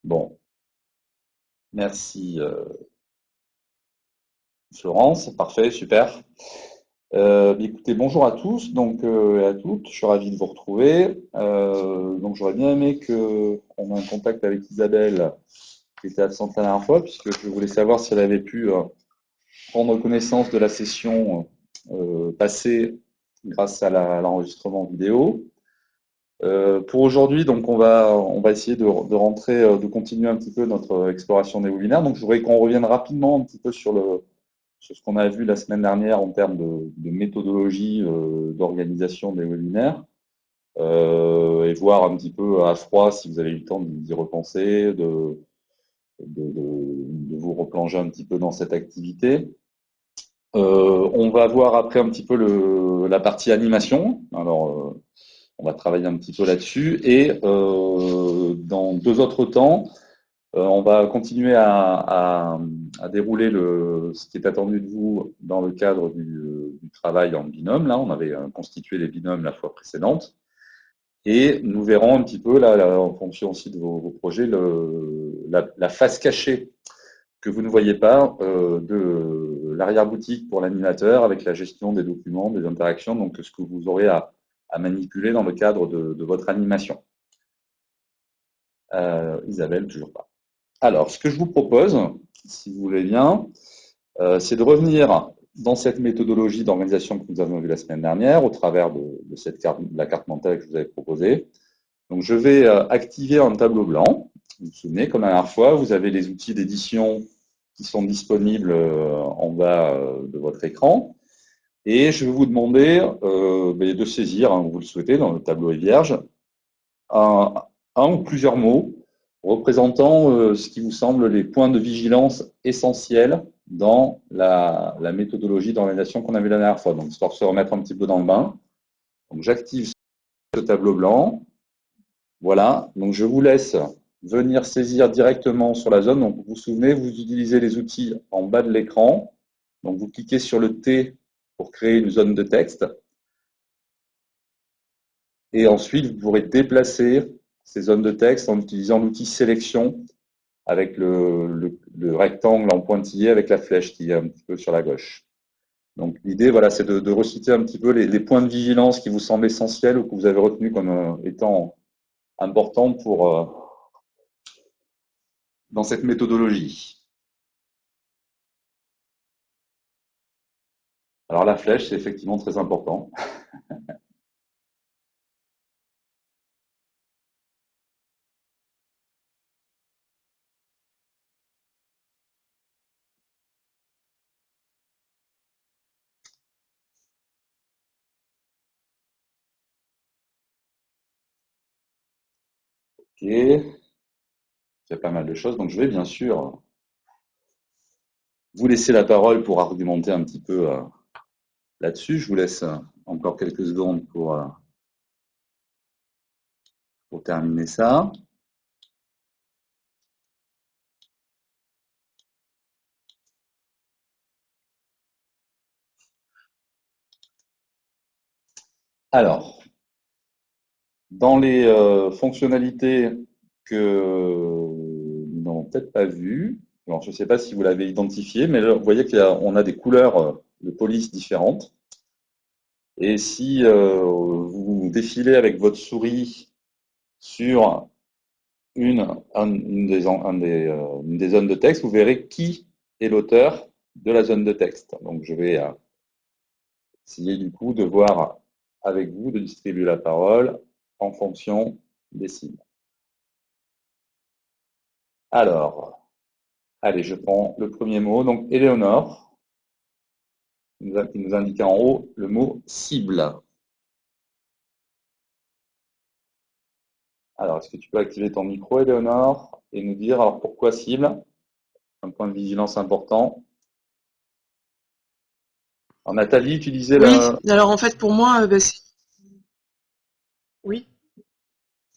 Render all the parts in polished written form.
Bon, merci Florence, parfait, super. Écoutez, bonjour à tous, et à toutes, je suis ravi de vous retrouver. Donc j'aurais bien aimé qu'on ait un contact avec Isabelle, qui était absente la dernière fois, puisque je voulais savoir si elle avait pu prendre connaissance de la session passée grâce à l'enregistrement vidéo. Pour aujourd'hui, donc on va essayer de rentrer, de continuer un petit peu notre exploration des webinaires. Donc je voudrais qu'on revienne rapidement un petit peu sur ce qu'on a vu la semaine dernière en termes de méthodologie d'organisation des webinaires, et voir un petit peu à froid si vous avez eu le temps d'y repenser, de vous replonger un petit peu dans cette activité. On va voir après un petit peu la partie animation. Alors, on va travailler un petit peu là-dessus. Et dans deux autres temps, on va continuer à dérouler ce qui est attendu de vous dans le cadre du travail en binôme. Là, on avait constitué les binômes la fois précédente. Et nous verrons un petit peu, là, en fonction aussi de vos projets, la face cachée que vous ne voyez pas de l'arrière-boutique pour l'animateur avec la gestion des documents, des interactions, donc ce que vous aurez à manipuler dans le cadre de votre animation. Isabelle, toujours pas. Alors, ce que je vous propose, si vous voulez bien, c'est de revenir dans cette méthodologie d'organisation que nous avons vue la semaine dernière au travers de cette carte, de la carte mentale que je vous avais proposée. Donc, je vais activer un tableau blanc. Vous vous souvenez, comme la dernière fois, vous avez les outils d'édition qui sont disponibles en bas de votre écran. Et je vais vous demander de saisir, hein, vous le souhaitez, dans le tableau est vierge, un, un ou plusieurs mots représentant ce qui vous semble les points de vigilance essentiels dans la méthodologie d'organisation qu'on a vue la dernière fois. Donc, histoire de se remettre un petit peu dans le bain. Donc, j'active ce tableau blanc. Voilà. Donc, je vous laisse venir saisir directement sur la zone. Donc, vous vous souvenez, vous utilisez les outils en bas de l'écran. Donc, vous cliquez sur le T pour créer une zone de texte. Et ensuite, vous pourrez déplacer ces zones de texte en utilisant l'outil sélection avec le rectangle en pointillé avec la flèche qui est un petit peu sur la gauche. Donc l'idée, voilà, c'est de reciter un petit peu les points de vigilance qui vous semblent essentiels ou que vous avez retenus comme étant importants dans cette méthodologie. Alors la flèche, c'est effectivement très important. Ok, il y a pas mal de choses. Donc je vais bien sûr vous laisser la parole pour argumenter un petit peu là-dessus. Je vous laisse encore quelques secondes pour terminer ça. Alors, dans les fonctionnalités que nous n'avons peut-être pas vues, alors je ne sais pas si vous l'avez identifié, mais là, vous voyez qu'on a des couleurs de police différentes. Et si vous défilez avec votre souris sur une des zones de texte, vous verrez qui est l'auteur de la zone de texte. Donc je vais essayer du coup de voir avec vous, de distribuer la parole en fonction des signes. Alors, allez, je prends le premier mot. Donc, Éléonore, qui nous indique en haut le mot cible. Alors, est-ce que tu peux activer ton micro, Éléonore, et nous dire alors pourquoi cible? Un point de vigilance important. Alors, Nathalie, tu disais Oui, la. alors en fait pour moi, oui.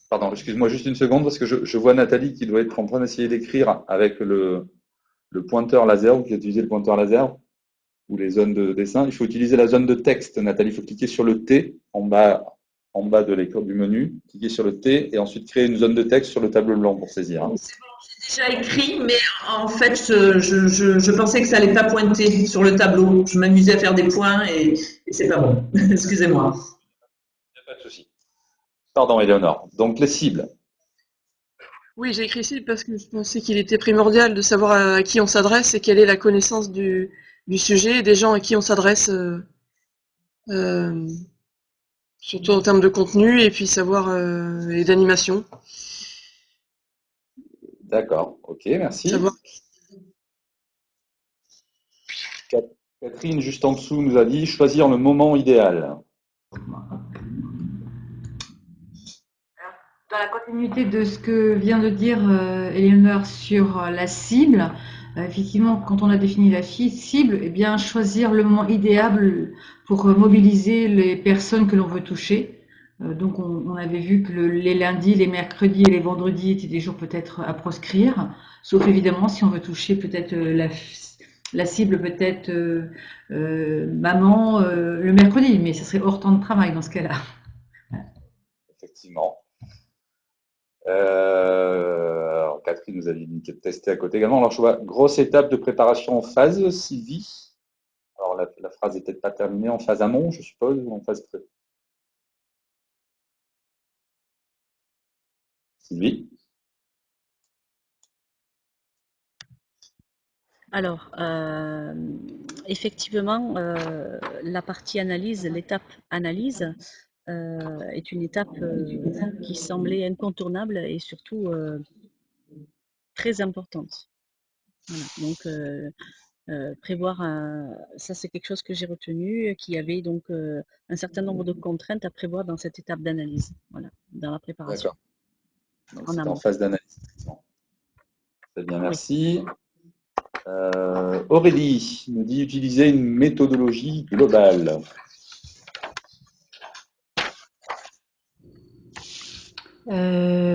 Pardon, excuse-moi juste une seconde parce que je vois Nathalie qui doit être en train d'essayer d'écrire avec le pointeur laser, ou qui a utilisé le pointeur laser, ou les zones de dessin. Il faut utiliser la zone de texte, Nathalie. Il faut cliquer sur le T en bas en bas de l'écran du menu, cliquez sur le T et ensuite créer une zone de texte sur le tableau blanc pour saisir. Hein. C'est bon, j'ai déjà écrit, mais en fait, je pensais que ça allait pas pointer sur le tableau. Je m'amusais à faire des points et c'est pas bon. Excusez-moi. Il n'y a pas de souci. Pardon, Éléonore. Donc, les cibles. Oui, j'ai écrit cible parce que je pensais qu'il était primordial de savoir à qui on s'adresse et quelle est la connaissance du sujet et des gens à qui on s'adresse, euh, surtout en termes de contenu et puis savoir et d'animation. D'accord. OK, merci. Savoir. Catherine, juste en dessous, nous a dit choisir le moment idéal. Dans la continuité de ce que vient de dire Eleanor sur la cible, effectivement, quand on a défini la cible, eh bien, choisir le moment idéal pour mobiliser les personnes que l'on veut toucher. Donc, on avait vu que les lundis, les mercredis et les vendredis étaient des jours peut-être à proscrire, sauf évidemment si on veut toucher peut-être la cible, peut-être maman le mercredi, mais ça serait hors temps de travail dans ce cas-là. Effectivement. Alors, Catherine nous a dit de tester à côté également. Alors, je vois grosse étape de préparation en phase, Sylvie. Alors, la phrase n'est peut-être pas terminée en phase amont, je suppose, ou en phase pré. Sylvie. Alors, effectivement, la partie analyse, l'étape analyse, est une étape qui semblait incontournable et surtout très importante. Voilà. Donc, prévoir ça, c'est quelque chose que j'ai retenu, qu'il y avait donc un certain nombre de contraintes à prévoir dans cette étape d'analyse, voilà, dans la préparation. D'accord. Donc, En c'est en amont. phase d'analyse. Très bien, Oui. merci. Aurélie nous dit utiliser une méthodologie globale.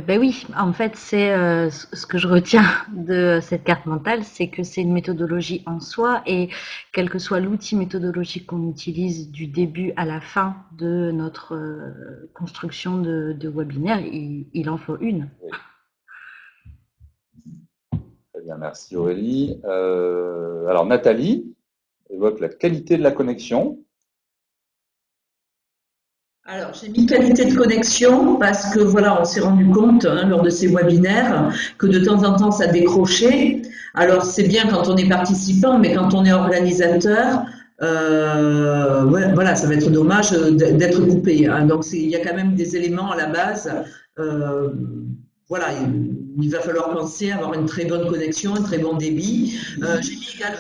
Ben oui, en fait, c'est ce que je retiens de cette carte mentale, c'est que c'est une méthodologie en soi et quel que soit l'outil méthodologique qu'on utilise du début à la fin de notre construction de webinaire, il en faut une. Oui. Très bien, merci Aurélie. Alors Nathalie évoque la qualité de la connexion. Alors, j'ai mis qualité de connexion parce que voilà, on s'est rendu compte lors de ces webinaires que de temps en temps ça décrochait. Alors, c'est bien quand on est participant, mais quand on est organisateur, ouais, voilà, ça va être dommage d'être coupé. Hein. Donc, il y a quand même des éléments à la base. Voilà, il va falloir penser à avoir une très bonne connexion, un très bon débit. J'ai mis également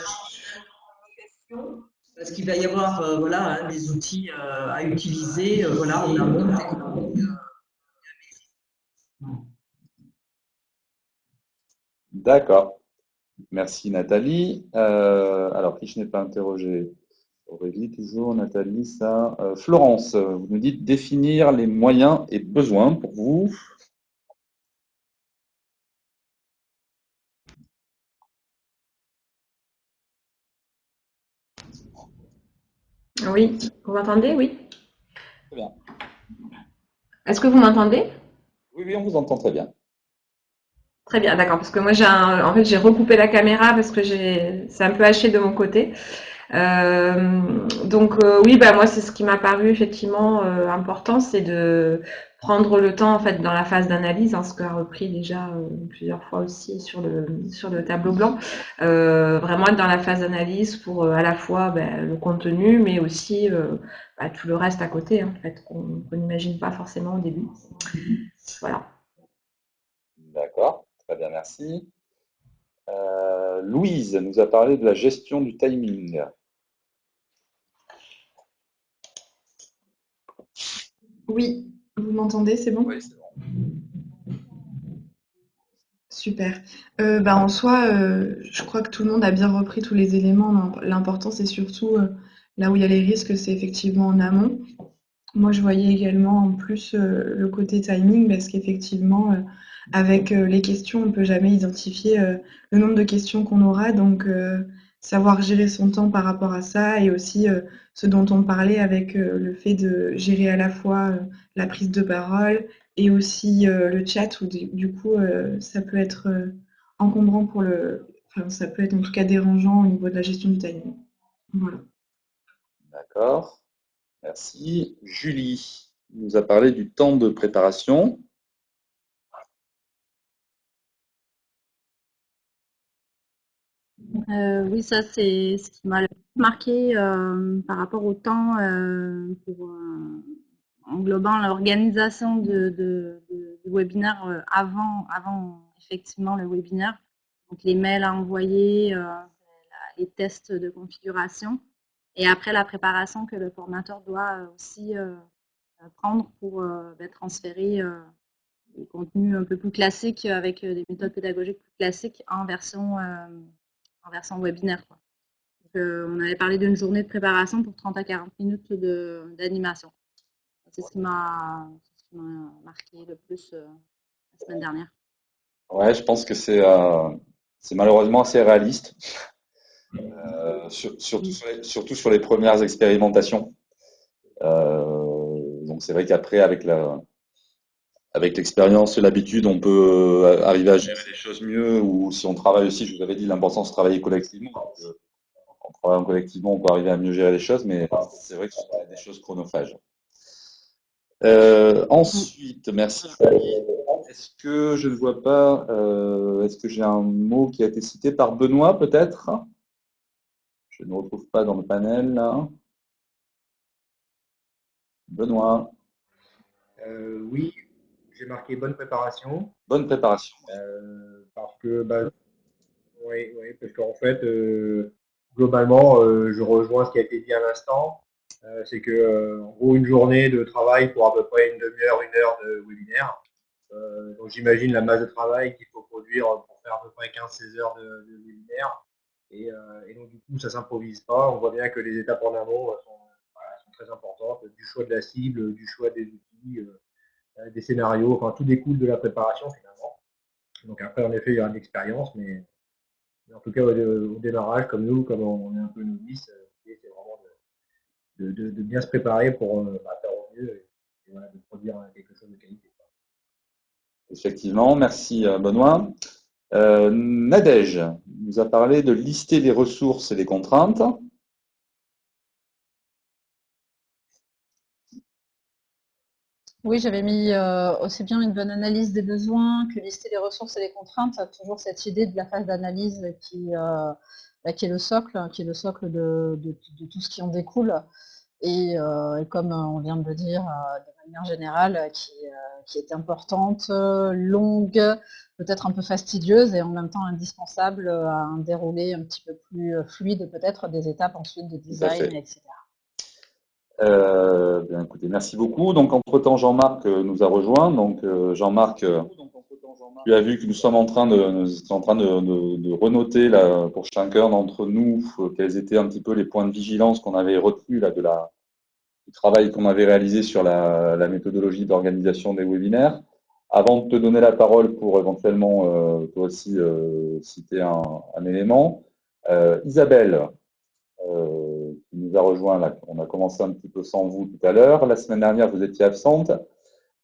parce qu'il va y avoir voilà, des outils à utiliser voilà, en amont. D'accord. Merci Nathalie. Alors, qui je n'ai pas interrogé? Aurélie, toujours, Nathalie, ça. Florence, vous nous dites définir les moyens et besoins pour vous. Oui, vous m'entendez? Oui. Très bien. Est-ce que vous m'entendez? Oui, oui, on vous entend très bien. Très bien, d'accord. Parce que moi, en fait, j'ai recoupé la caméra parce que c'est un peu haché de mon côté. Oui, bah moi, c'est ce qui m'a paru effectivement important, c'est de prendre le temps en fait dans la phase d'analyse, hein, ce qu'a repris déjà plusieurs fois aussi sur le tableau blanc, vraiment être dans la phase d'analyse pour à la fois le contenu, mais aussi tout le reste à côté, hein, en fait, qu'on n'imagine pas forcément au début. Voilà. D'accord, très bien, merci. Louise nous a parlé de la gestion du timing. Oui, vous m'entendez, c'est bon? Oui, c'est bon. Super. En soi, je crois que tout le monde a bien repris tous les éléments. L'important, c'est surtout là où il y a les risques, c'est effectivement en amont. Moi, je voyais également en plus le côté timing, parce qu'effectivement, avec les questions, on ne peut jamais identifier le nombre de questions qu'on aura. Donc, savoir gérer son temps par rapport à ça et aussi ce dont on parlait avec le fait de gérer à la fois la prise de parole et aussi le chat où du coup ça peut être encombrant enfin ça peut être en tout cas dérangeant au niveau de la gestion du timing. Voilà. D'accord. Merci. Julie nous a parlé du temps de préparation. Oui, ça c'est ce qui m'a le plus marqué par rapport au temps pour englobant l'organisation du webinaire avant effectivement le webinaire. Donc les mails à envoyer, les tests de configuration et après la préparation que le formateur doit aussi prendre pour transférer des contenus un peu plus classiques avec des méthodes pédagogiques plus classiques en version webinaire, quoi. Donc, on avait parlé d'une journée de préparation pour 30 à 40 minutes d'animation. C'est ce qui m'a marqué le plus la semaine dernière. Ouais, je pense que c'est malheureusement assez réaliste, surtout sur les premières expérimentations. Donc c'est vrai qu'après, avec l'expérience et l'habitude, on peut arriver à gérer les choses mieux. Ou si on travaille aussi, je vous avais dit l'importance de travailler collectivement. Donc, en travaillant collectivement, on peut arriver à mieux gérer les choses, mais c'est vrai que ce sont des choses chronophages. Ensuite, merci Julie. Est-ce que je ne vois pas, est-ce que j'ai un mot qui a été cité par Benoît peut-être? Je ne le retrouve pas dans le panel là. Benoît, Oui, j'ai marqué bonne préparation bonne préparation. parce que oui, parce qu'en fait, globalement, je rejoins ce qui a été dit à l'instant. C'est que, en gros, une journée de travail pour à peu près une demi-heure, une heure de webinaire. Donc j'imagine la masse de travail qu'il faut produire pour faire à peu près 15-16 heures de webinaire. Et donc du coup, ça s'improvise pas. On voit bien que les étapes en amont sont très importantes, du choix de la cible, du choix des outils, des scénarios, enfin tout découle de la préparation finalement. Donc après, en effet, il y aura de l'expérience, mais en tout cas, au démarrage, comme nous, comme on est un peu novice, l'idée c'est vraiment de bien se préparer pour faire au mieux et voilà, de produire quelque chose de qualité. Effectivement, merci Benoît. Nadège nous a parlé de lister les ressources et les contraintes. Oui, j'avais mis aussi bien une bonne analyse des besoins que lister les ressources et les contraintes. Toujours cette idée de la phase d'analyse qui est le socle, de tout ce qui en découle. Et comme on vient de le dire de manière générale, qui est importante, longue, peut-être un peu fastidieuse et en même temps indispensable à un déroulé un petit peu plus fluide, peut-être des étapes ensuite de Tout à design, fait. etc. Bien, écoutez, merci beaucoup. Donc, entre-temps, Jean-Marc nous a rejoint. Donc, Jean-Marc, tu as vu que nous sommes en train de renoter là, pour chacun d'entre nous quels étaient un petit peu les points de vigilance qu'on avait retenus là, du travail qu'on avait réalisé sur la méthodologie d'organisation des webinaires. Avant de te donner la parole pour éventuellement toi aussi citer un élément, Isabelle, qui nous a rejoint là. On a commencé un petit peu sans vous tout à l'heure. La semaine dernière, vous étiez absente.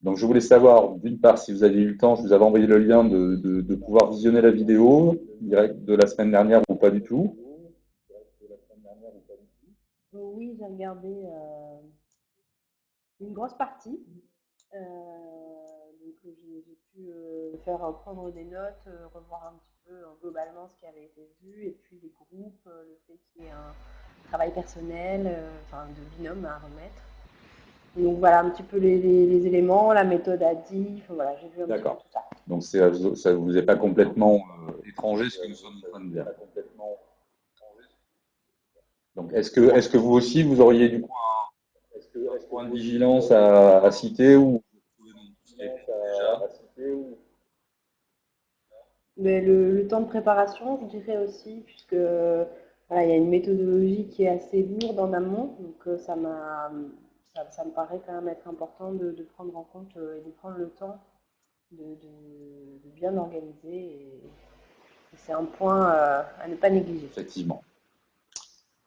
Donc, je voulais savoir, d'une part, si vous aviez eu le temps, je vous avais envoyé le lien de pouvoir visionner la vidéo direct de la semaine dernière ou pas du tout. Oui, j'ai regardé une grosse partie. Donc j'ai pu faire prendre des notes, revoir un petit peu globalement ce qui avait été vu, et puis les groupes, le fait qu'il y ait un travail personnel, enfin de binôme à remettre. Donc voilà un petit peu les éléments, la méthode à dit, enfin, voilà, j'ai vu un petit peu D'accord. tout ça. Donc, ça ne vous est pas complètement étranger ce que nous sommes en train de dire. Donc, est-ce que vous aussi, vous auriez du coup un point de vigilance à citer ou déjà? Mais le temps de préparation, je dirais aussi, puisque voilà, il y a une méthodologie qui est assez lourde en amont, donc ça me paraît quand même être important de prendre en compte et de prendre le temps de bien organiser. Et c'est un point à ne pas négliger. Effectivement.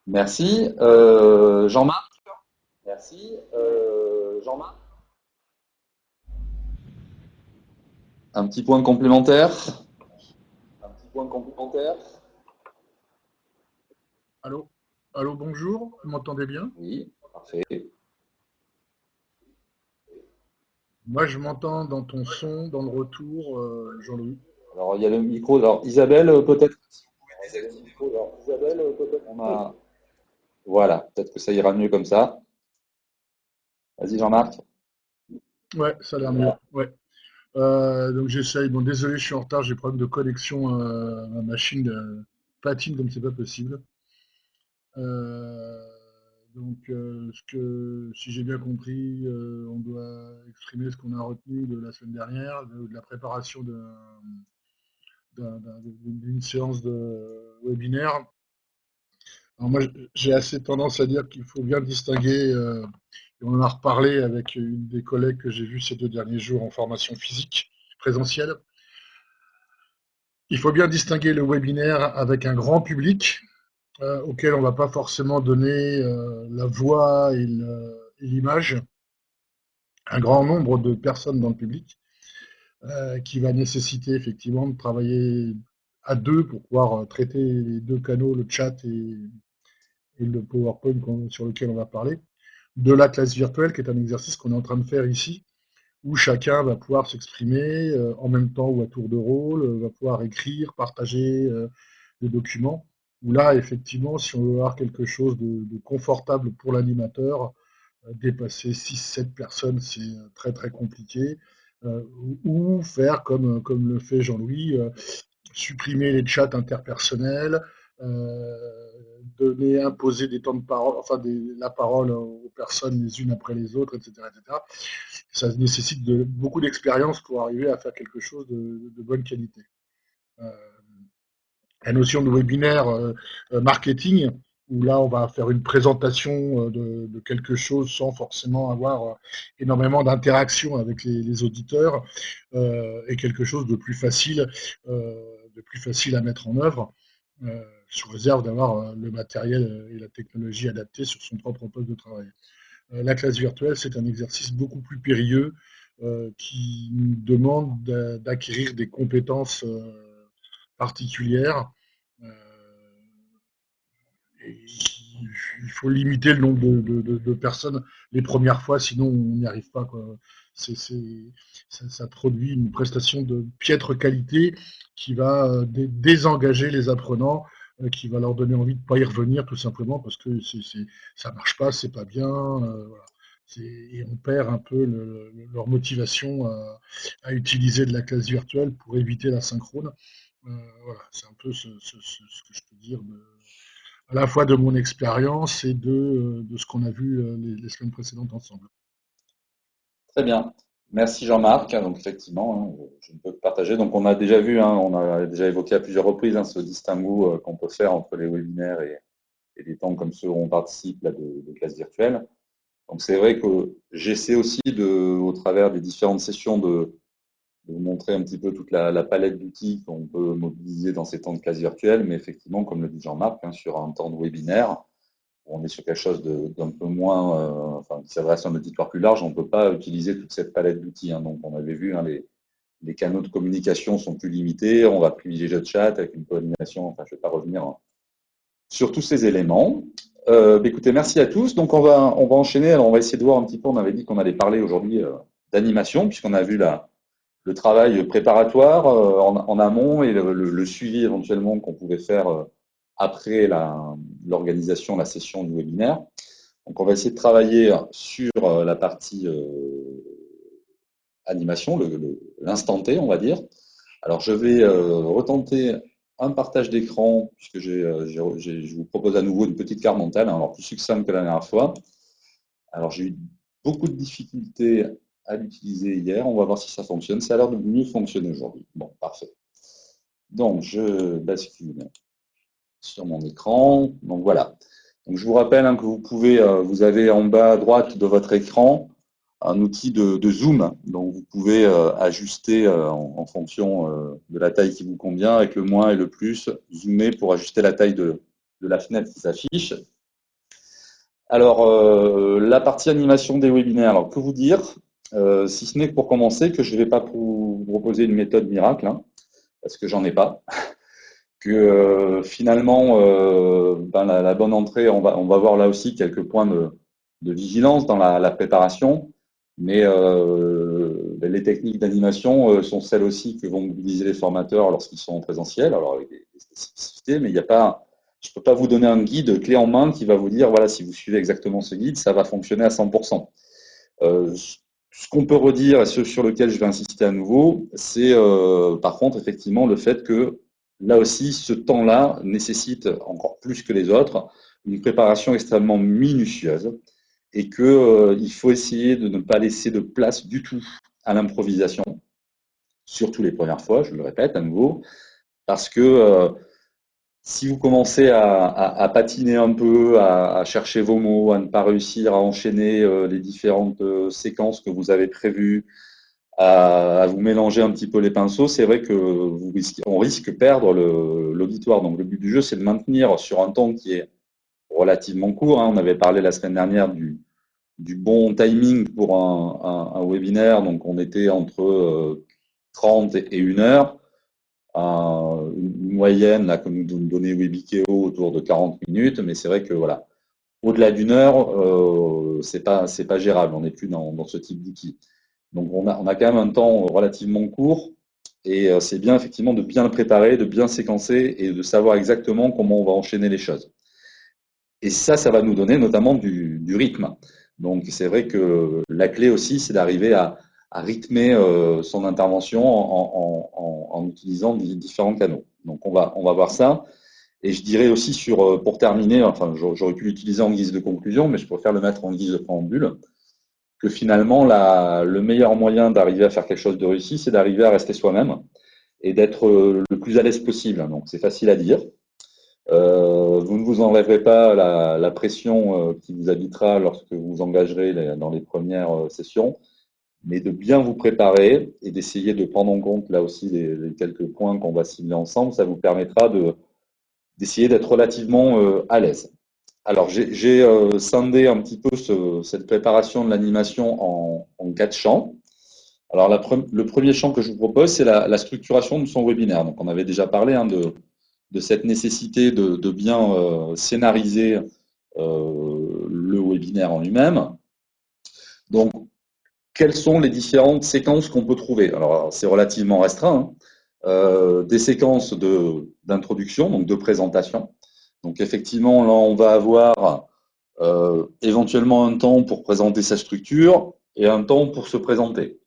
Merci. Jean-Marc? Merci. Jean-Marc? Un petit point complémentaire? Un petit point complémentaire? Allô? Allô, bonjour, vous m'entendez bien? Oui, parfait. Moi, je m'entends dans ton son, dans le retour, Jean-Louis. Alors, il y a le micro. Alors, Isabelle, peut-être. Si vous pouvez désactiver le micro. Alors, Isabelle, peut-être. Voilà, peut-être que ça ira mieux comme ça. Vas-y, Jean-Marc. Ouais, ça a l'air mieux. Ouais. Donc j'essaye. Bon, désolé, je suis en retard, j'ai problème de connexion. Ma machine patine comme c'est pas possible. Euh, si j'ai bien compris, on doit exprimer ce qu'on a retenu de la semaine dernière, de la préparation d'une séance de webinaire. Alors moi, j'ai assez tendance à dire qu'il faut bien distinguer, et on en a reparlé avec une des collègues que j'ai vues ces 2 derniers jours en formation physique présentielle. Il faut bien distinguer le webinaire avec un grand public, auquel on ne va pas forcément donner la voix et l'image, un grand nombre de personnes dans le public, qui va nécessiter effectivement de travailler à deux pour pouvoir traiter les 2 canaux, le chat et le PowerPoint sur lequel on va parler, de la classe virtuelle, qui est un exercice qu'on est en train de faire ici, où chacun va pouvoir s'exprimer en même temps ou à tour de rôle, va pouvoir écrire, partager des documents, où là, effectivement, si on veut avoir quelque chose de confortable pour l'animateur, dépasser 6-7 personnes, c'est très très compliqué, ou faire comme le fait Jean-Louis, supprimer les chats interpersonnels, imposer des temps de parole, enfin la parole aux personnes les unes après les autres, etc., etc. Ça nécessite beaucoup d'expérience pour arriver à faire quelque chose de bonne qualité. La notion de webinaire marketing, où là on va faire une présentation de quelque chose sans forcément avoir énormément d'interaction avec les auditeurs, est quelque chose de plus facile à mettre en œuvre, sous réserve d'avoir le matériel et la technologie adaptés sur son propre poste de travail. La classe virtuelle, c'est un exercice beaucoup plus périlleux qui nous demande d'acquérir des compétences particulières. Et il faut limiter le nombre de personnes les premières fois, sinon on n'y arrive pas, quoi. Ça produit une prestation de piètre qualité qui va désengager les apprenants, qui va leur donner envie de ne pas y revenir tout simplement parce que ça marche pas, c'est pas bien. Voilà. Et on perd un peu leur motivation à utiliser de la classe virtuelle pour éviter la synchrone. Voilà, c'est un peu ce que je peux dire à la fois de mon expérience et de ce qu'on a vu les semaines précédentes ensemble. Très bien. Merci Jean-Marc. Donc effectivement, je ne peux que partager. Donc on a déjà vu, on a déjà évoqué à plusieurs reprises ce distinguo qu'on peut faire entre les webinaires et des temps comme ceux où on participe là, de classe virtuelle. Donc c'est vrai que j'essaie aussi au travers des différentes sessions de vous montrer un petit peu toute la palette d'outils qu'on peut mobiliser dans ces temps de classe virtuelle. Mais effectivement, comme le dit Jean-Marc, sur un temps de webinaire, on est sur quelque chose d'un peu moins, qui s'adresse à un auditoire plus large, on ne peut pas utiliser toute cette palette d'outils. Donc, on avait vu, les canaux de communication sont plus limités, on va privilégier le chat avec une coordination, je ne vais pas revenir sur tous ces éléments. Écoutez, merci à tous. Donc, on va enchaîner. Alors, on va essayer de voir un petit peu, on avait dit qu'on allait parler aujourd'hui d'animation, puisqu'on a vu le travail préparatoire en amont et le suivi éventuellement qu'on pouvait faire après l'organisation, la session du webinaire. Donc, on va essayer de travailler sur la partie animation, l'instant T, on va dire. Alors, je vais retenter un partage d'écran, puisque je vous propose à nouveau une petite carte mentale, alors plus succincte que la dernière fois. Alors, j'ai eu beaucoup de difficultés à l'utiliser hier. On va voir si ça fonctionne. Ça a l'air de mieux fonctionner aujourd'hui. Bon, parfait. Donc, je bascule sur mon écran. Donc, voilà. Donc, je vous rappelle que vous avez en bas à droite de votre écran un outil de zoom. Donc, vous pouvez ajuster en fonction de la taille qui vous convient, avec le moins et le plus, zoomer pour ajuster la taille de la fenêtre qui s'affiche. Alors, la partie animation des webinaires, alors que vous dire, si ce n'est que pour commencer, que je ne vais pas vous proposer une méthode miracle, hein, parce que j'en ai pas, que finalement, ben, la bonne entrée, on va voir là aussi quelques points de vigilance dans la préparation, mais ben, les techniques d'animation sont celles aussi que vont mobiliser les formateurs lorsqu'ils sont en présentiel, alors avec des spécificités, mais il n'y a pas, je ne peux pas vous donner un guide clé en main qui va vous dire, voilà, si vous suivez exactement ce guide, ça va fonctionner à 100%. Ce qu'on peut redire, et ce sur lequel je vais insister à nouveau, c'est par contre effectivement le fait que là aussi, ce temps-là nécessite encore plus que les autres une préparation extrêmement minutieuse et qu'il faut essayer de ne pas laisser de place du tout à l'improvisation, surtout les premières fois, je le répète à nouveau, parce que si vous commencez à patiner un peu, à chercher vos mots, à ne pas réussir à enchaîner les différentes séquences que vous avez prévues, à vous mélanger un petit peu les pinceaux, c'est vrai que on risque de perdre l'auditoire. Donc le but du jeu, c'est de maintenir sur un temps qui est relativement court, hein. On avait parlé la semaine dernière du bon timing pour un webinaire, donc on était entre 30 et 1 heure. Une moyenne, là, comme nous donnait Webikeo, autour de 40 minutes, mais c'est vrai que voilà, au-delà d'1 heure, c'est pas gérable, on n'est plus dans ce type d'outil. Donc on a quand même un temps relativement court et c'est bien effectivement de bien le préparer, de bien séquencer et de savoir exactement comment on va enchaîner les choses. Et ça va nous donner notamment du rythme. Donc c'est vrai que la clé aussi, c'est d'arriver à rythmer son intervention en utilisant différents canaux. Donc on va voir ça. Et je dirais aussi pour terminer, enfin j'aurais pu l'utiliser en guise de conclusion, mais je préfère le mettre en guise de préambule, que finalement le meilleur moyen d'arriver à faire quelque chose de réussi, c'est d'arriver à rester soi-même et d'être le plus à l'aise possible. Donc c'est facile à dire. Vous ne vous enlèverez pas la pression qui vous habitera lorsque vous vous engagerez dans les premières sessions, mais de bien vous préparer et d'essayer de prendre en compte là aussi les quelques points qu'on va cibler ensemble. Ça vous permettra d'essayer d'être relativement à l'aise. Alors j'ai scindé un petit peu cette préparation de l'animation en 4 champs. Alors le premier champ que je vous propose, c'est la structuration de son webinaire. Donc on avait déjà parlé de cette nécessité de bien scénariser le webinaire en lui-même. Donc, quelles sont les différentes séquences qu'on peut trouver? Alors, c'est relativement restreint, hein. Des séquences d'introduction, donc de présentation. Donc, effectivement, là, on va avoir éventuellement un temps pour présenter sa structure et un temps pour se présenter.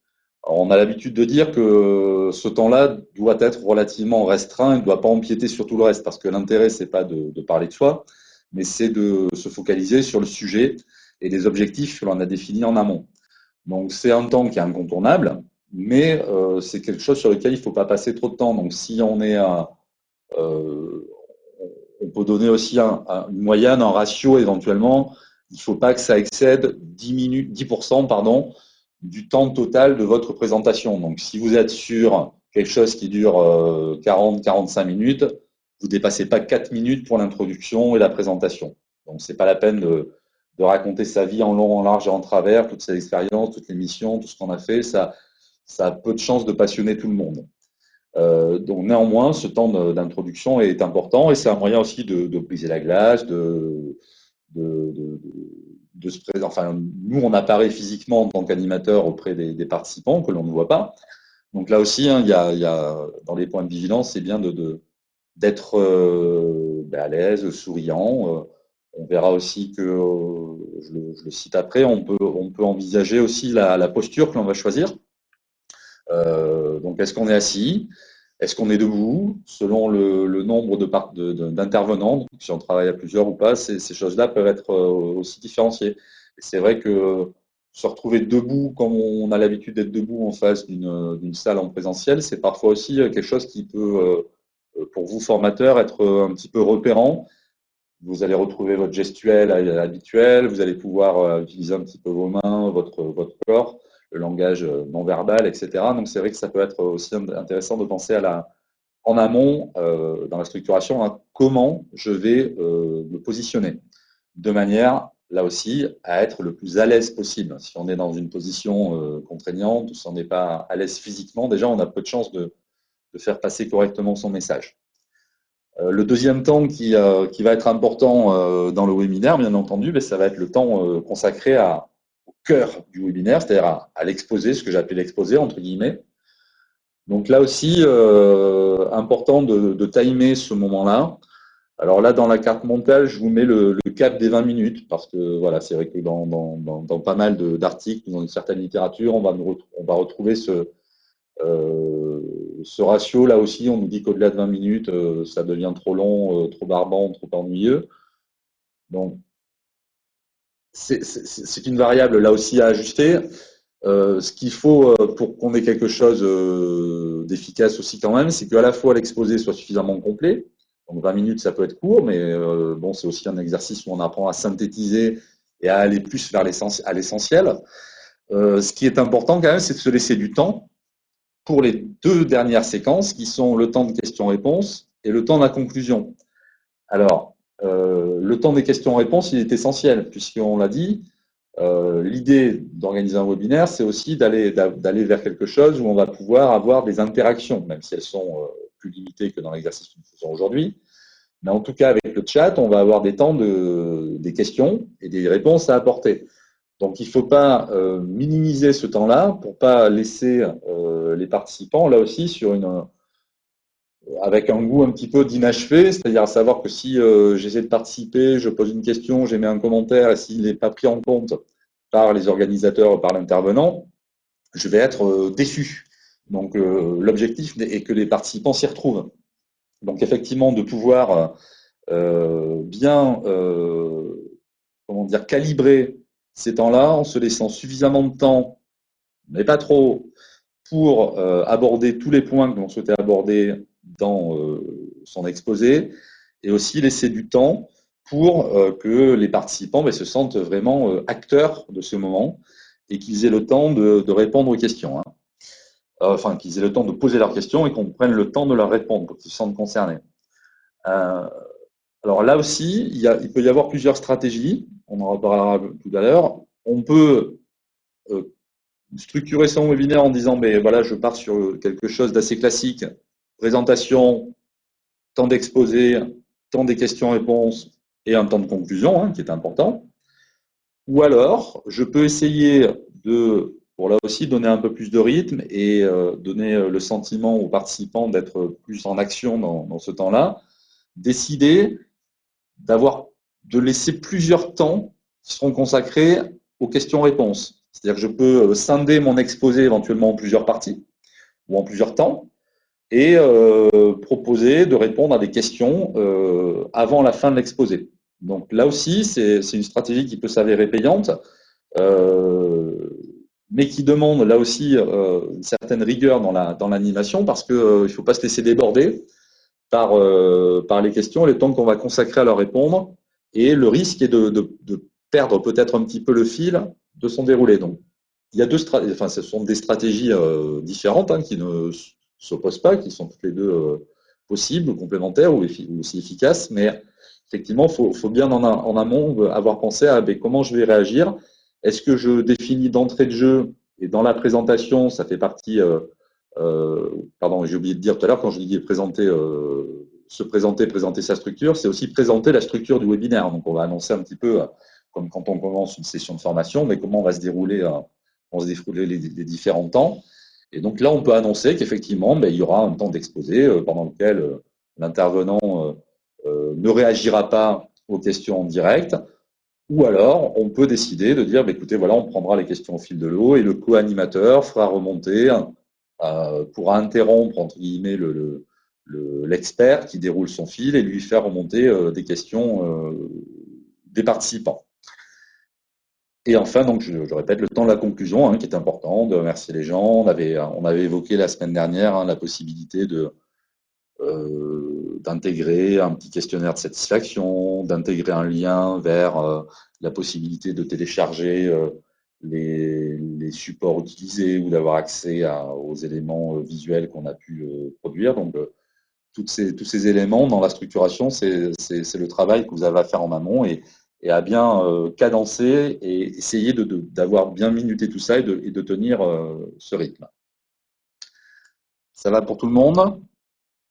Alors, on a l'habitude de dire que ce temps-là doit être relativement restreint et ne doit pas empiéter sur tout le reste, parce que l'intérêt, c'est pas de parler de soi, mais c'est de se focaliser sur le sujet et les objectifs que l'on a définis en amont. Donc, c'est un temps qui est incontournable, mais c'est quelque chose sur lequel il ne faut pas passer trop de temps. Donc, si on est on peut donner aussi une moyenne, un ratio éventuellement. Il ne faut pas que ça excède 10% pardon, du temps total de votre présentation. Donc, si vous êtes sur quelque chose qui dure 40-45 minutes, vous ne dépassez pas 4 minutes pour l'introduction et la présentation. Donc, ce n'est pas la peine de raconter sa vie en long, en large et en travers, toutes ses expériences, toutes les missions, tout ce qu'on a fait. Ça a peu de chances de passionner tout le monde. Donc néanmoins, ce temps d'introduction est important et c'est un moyen aussi de briser la glace, de se présenter. Enfin, nous, on apparaît physiquement en tant qu'animateur auprès des participants que l'on ne voit pas. Donc là aussi, hein, il y a dans les points de vigilance, c'est bien d'être à l'aise, souriant. On verra aussi que, je le cite après, on peut envisager aussi la posture que l'on va choisir. Donc, est-ce qu'on est assis? Est-ce qu'on est debout? Selon le nombre d'intervenants, si on travaille à plusieurs ou pas, ces choses-là peuvent être aussi différenciées. Et c'est vrai que se retrouver debout comme on a l'habitude d'être debout en face d'une salle en présentiel, c'est parfois aussi quelque chose qui peut, pour vous formateurs, être un petit peu repérant. Vous allez retrouver votre gestuelle habituel, vous allez pouvoir utiliser un petit peu vos mains, votre corps, le langage non verbal, etc. Donc c'est vrai que ça peut être aussi intéressant de penser en amont, dans la structuration, à comment je vais me positionner, de manière là aussi, à être le plus à l'aise possible. Si on est dans une position contraignante, ou si on n'est pas à l'aise physiquement, déjà, on a peu de chances de faire passer correctement son message. Le deuxième temps qui va être important dans le webinaire, bien entendu, ça va être le temps consacré au cœur du webinaire, c'est-à-dire à l'exposé, ce que j'appelle l'exposé, entre guillemets. Donc là aussi, important de timer ce moment-là. Alors là, dans la carte mentale, je vous mets le cap des 20 minutes, parce que voilà, c'est vrai que dans pas mal d'articles, dans une certaine littérature, on va retrouver ce ratio. Là aussi, on nous dit qu'au-delà de 20 minutes, ça devient trop long, trop barbant, trop ennuyeux. Donc, c'est une variable là aussi à ajuster. Ce qu'il faut pour qu'on ait quelque chose d'efficace aussi quand même, c'est qu'à la fois l'exposé soit suffisamment complet. Donc 20 minutes, ça peut être court, mais bon, c'est aussi un exercice où on apprend à synthétiser et à aller plus vers l'essentiel. Ce qui est important quand même, c'est de se laisser du temps pour les deux dernières séquences, qui sont le temps de questions-réponses et le temps de la conclusion. Alors, le temps des questions-réponses, il est essentiel, puisqu'on l'a dit, l'idée d'organiser un webinaire, c'est aussi d'aller vers quelque chose où on va pouvoir avoir des interactions, même si elles sont plus limitées que dans l'exercice que nous faisons aujourd'hui. Mais en tout cas, avec le chat, on va avoir des temps des questions et des réponses à apporter. Donc, il ne faut pas minimiser ce temps-là pour ne pas laisser les participants, là aussi, avec un goût un petit peu d'inachevé, c'est-à-dire à savoir que si j'essaie de participer, je pose une question, j'émets un commentaire, et s'il n'est pas pris en compte par les organisateurs, par l'intervenant, je vais être déçu. Donc, l'objectif est que les participants s'y retrouvent. Donc, effectivement, de pouvoir bien calibrer ces temps-là en se laissant suffisamment de temps, mais pas trop, pour aborder tous les points que l'on souhaitait aborder dans son exposé, et aussi laisser du temps pour que les participants se sentent vraiment acteurs de ce moment et qu'ils aient le temps de répondre aux questions. Enfin, qu'ils aient le temps de poser leurs questions et qu'on prenne le temps de leur répondre pour qu'ils se sentent concernés. Alors là aussi, il peut y avoir plusieurs stratégies, on en reparlera tout à l'heure. On peut structurer son webinaire en disant, mais voilà, je pars sur quelque chose d'assez classique, présentation, temps d'exposé, temps des questions-réponses et un temps de conclusion, qui est important. Ou alors, je peux essayer pour là aussi donner un peu plus de rythme et donner le sentiment aux participants d'être plus en action dans ce temps-là, décider de laisser plusieurs temps qui seront consacrés aux questions-réponses. C'est-à-dire que je peux scinder mon exposé éventuellement en plusieurs parties ou en plusieurs temps et proposer de répondre à des questions avant la fin de l'exposé. Donc là aussi, c'est une stratégie qui peut s'avérer payante, mais qui demande là aussi une certaine rigueur dans l'animation, parce qu'il ne faut pas se laisser déborder par les questions, le temps qu'on va consacrer à leur répondre, et le risque est de perdre peut-être un petit peu le fil de son déroulé. Donc, il y a ce sont des stratégies différentes qui ne s'opposent pas, qui sont toutes les deux possibles, complémentaires ou aussi efficaces, mais effectivement, il faut bien en amont avoir pensé à comment je vais réagir. Est-ce que je définis d'entrée de jeu, et dans la présentation, ça fait partie... pardon, j'ai oublié de dire tout à l'heure, quand je dis présenter sa structure, c'est aussi présenter la structure du webinaire. Donc, on va annoncer un petit peu, comme quand on commence une session de formation, mais comment on va se dérouler les différents temps. Et donc là, on peut annoncer qu'effectivement, il y aura un temps d'exposé pendant lequel l'intervenant ne réagira pas aux questions en direct. Ou alors, on peut décider de dire, écoutez, voilà, on prendra les questions au fil de l'eau et le co-animateur fera remonter, pourra interrompre, entre guillemets, l'expert qui déroule son fil et lui faire remonter des questions des participants. Et enfin, donc, je répète, le temps de la conclusion, qui est important, de remercier les gens. On avait évoqué la semaine dernière la possibilité d'intégrer un petit questionnaire de satisfaction, d'intégrer un lien vers la possibilité de télécharger les supports utilisés ou d'avoir accès aux éléments visuels qu'on a pu produire. Donc, tous ces éléments dans la structuration, c'est le travail que vous avez à faire en amont et à bien cadencer et essayer d'avoir bien minuté tout ça et de tenir ce rythme. Ça va pour tout le monde?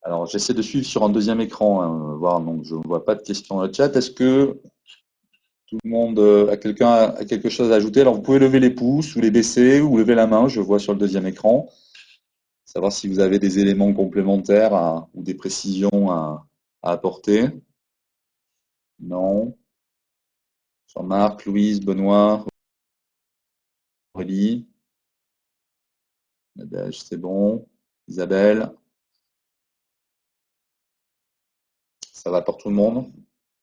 Alors, j'essaie de suivre sur un deuxième écran, hein, voir, donc je ne vois pas de questions dans le chat. Est-ce que tout le monde quelqu'un a quelque chose à ajouter? Alors, vous pouvez lever les pouces ou les baisser ou lever la main, je vois sur le deuxième écran. Savoir si vous avez des éléments complémentaires ou des précisions à apporter. Non. Jean-Marc, Louise, Benoît, Aurélie. Nadège, c'est bon. Isabelle. Ça va pour tout le monde?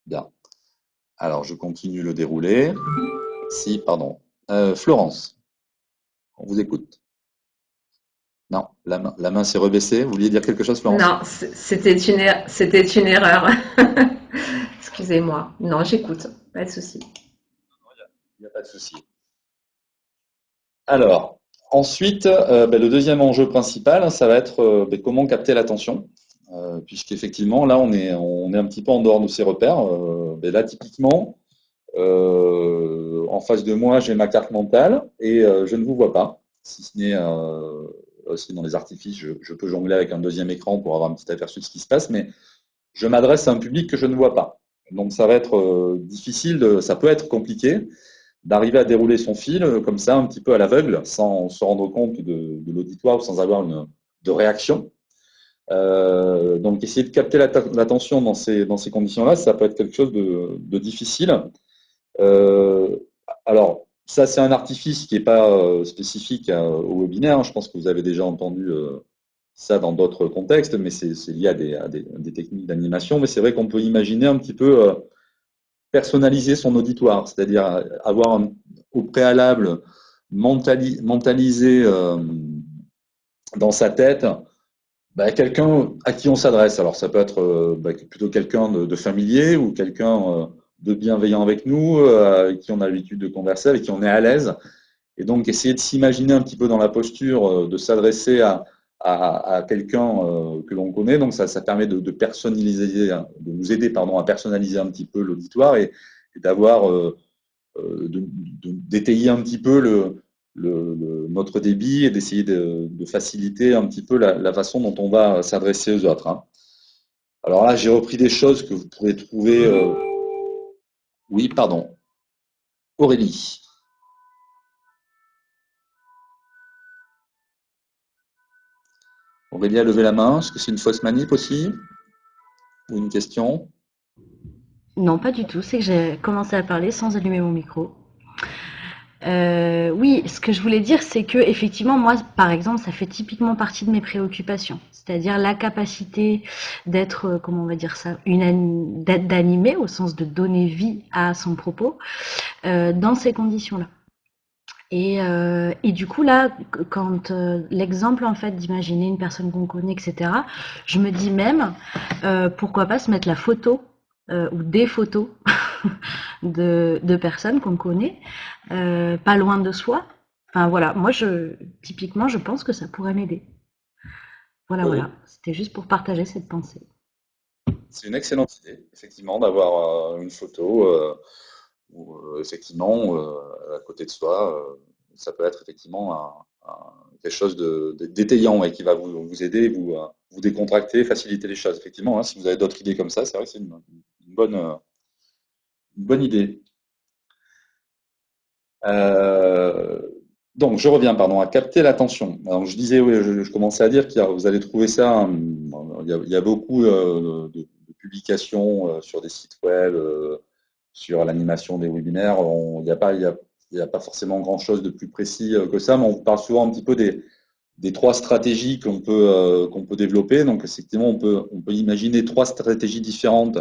Bien. Alors, je continue le déroulé. Si, pardon. Florence, on vous écoute. Non, la main s'est rebaissée. Vous vouliez dire quelque chose, Florence? Non, c'était une erreur. Excusez-moi. Non, j'écoute, pas de souci. Il n'y a pas de souci. Alors, ensuite, le deuxième enjeu principal, ça va être comment capter l'attention. Puisqu'effectivement, là, on est un petit peu en dehors de ses repères. Là, typiquement, en face de moi, j'ai ma carte mentale et je ne vous vois pas. Si ce n'est aussi dans les artifices, je peux jongler avec un deuxième écran pour avoir un petit aperçu de ce qui se passe, mais je m'adresse à un public que je ne vois pas. Donc ça va être difficile, ça peut être compliqué d'arriver à dérouler son fil comme ça, un petit peu à l'aveugle, sans se rendre compte de l'auditoire ou sans avoir de réaction. Donc essayer de capter l'attention dans ces conditions-là, ça peut être quelque chose de difficile. Alors, ça c'est un artifice qui n'est pas spécifique au webinaire, hein. Je pense que vous avez déjà entendu ça dans d'autres contextes, mais c'est lié à des techniques d'animation. Mais c'est vrai qu'on peut imaginer un petit peu personnaliser son auditoire, c'est-à-dire avoir au préalable mentalisé dans sa tête quelqu'un à qui on s'adresse. Alors ça peut être plutôt quelqu'un de familier ou quelqu'un de bienveillant avec nous, avec qui on a l'habitude de converser, avec qui on est à l'aise. Et donc essayer de s'imaginer un petit peu dans la posture de s'adresser à quelqu'un que l'on connaît. Donc ça permet de personnaliser, de nous aider à personnaliser un petit peu l'auditoire et d'avoir d'étayer un petit peu notre débit et d'essayer de faciliter un petit peu la façon dont on va s'adresser aux autres, hein. Alors là, j'ai repris des choses que vous pourrez trouver. Oui, pardon. Aurélie. Aurélie a levé la main. Est-ce que c'est une fausse manip aussi? Ou une question? Non, pas du tout. C'est que j'ai commencé à parler sans allumer mon micro. Oui, ce que je voulais dire, c'est que effectivement, moi, par exemple, ça fait typiquement partie de mes préoccupations, c'est-à-dire la capacité d'être, comment on va dire ça, d'animer au sens de donner vie à son propos dans ces conditions-là. Et du coup là, quand l'exemple en fait d'imaginer une personne qu'on connaît, etc., je me dis même pourquoi pas se mettre la photo ou des photos de personnes qu'on connaît, pas loin de soi. Enfin voilà, moi typiquement je pense que ça pourrait m'aider. Voilà, Oui. voilà. C'était juste pour partager cette pensée. C'est une excellente idée, effectivement, d'avoir une photo effectivement à côté de soi. Ça peut être effectivement quelque chose d'étayant et qui va vous aider, vous décontracter, faciliter les choses. Effectivement, hein, si vous avez d'autres idées comme ça, c'est vrai que c'est une bonne idée. Donc, je reviens, pardon, à capter l'attention. Alors, je disais, oui, je commençais à dire que vous allez trouver ça, il y a beaucoup de publications sur des sites web, sur l'animation des webinaires. Il n'y a pas forcément grand-chose de plus précis que ça, mais on vous parle souvent un petit peu des trois stratégies qu'on peut développer. Donc, effectivement, on peut imaginer trois stratégies différentes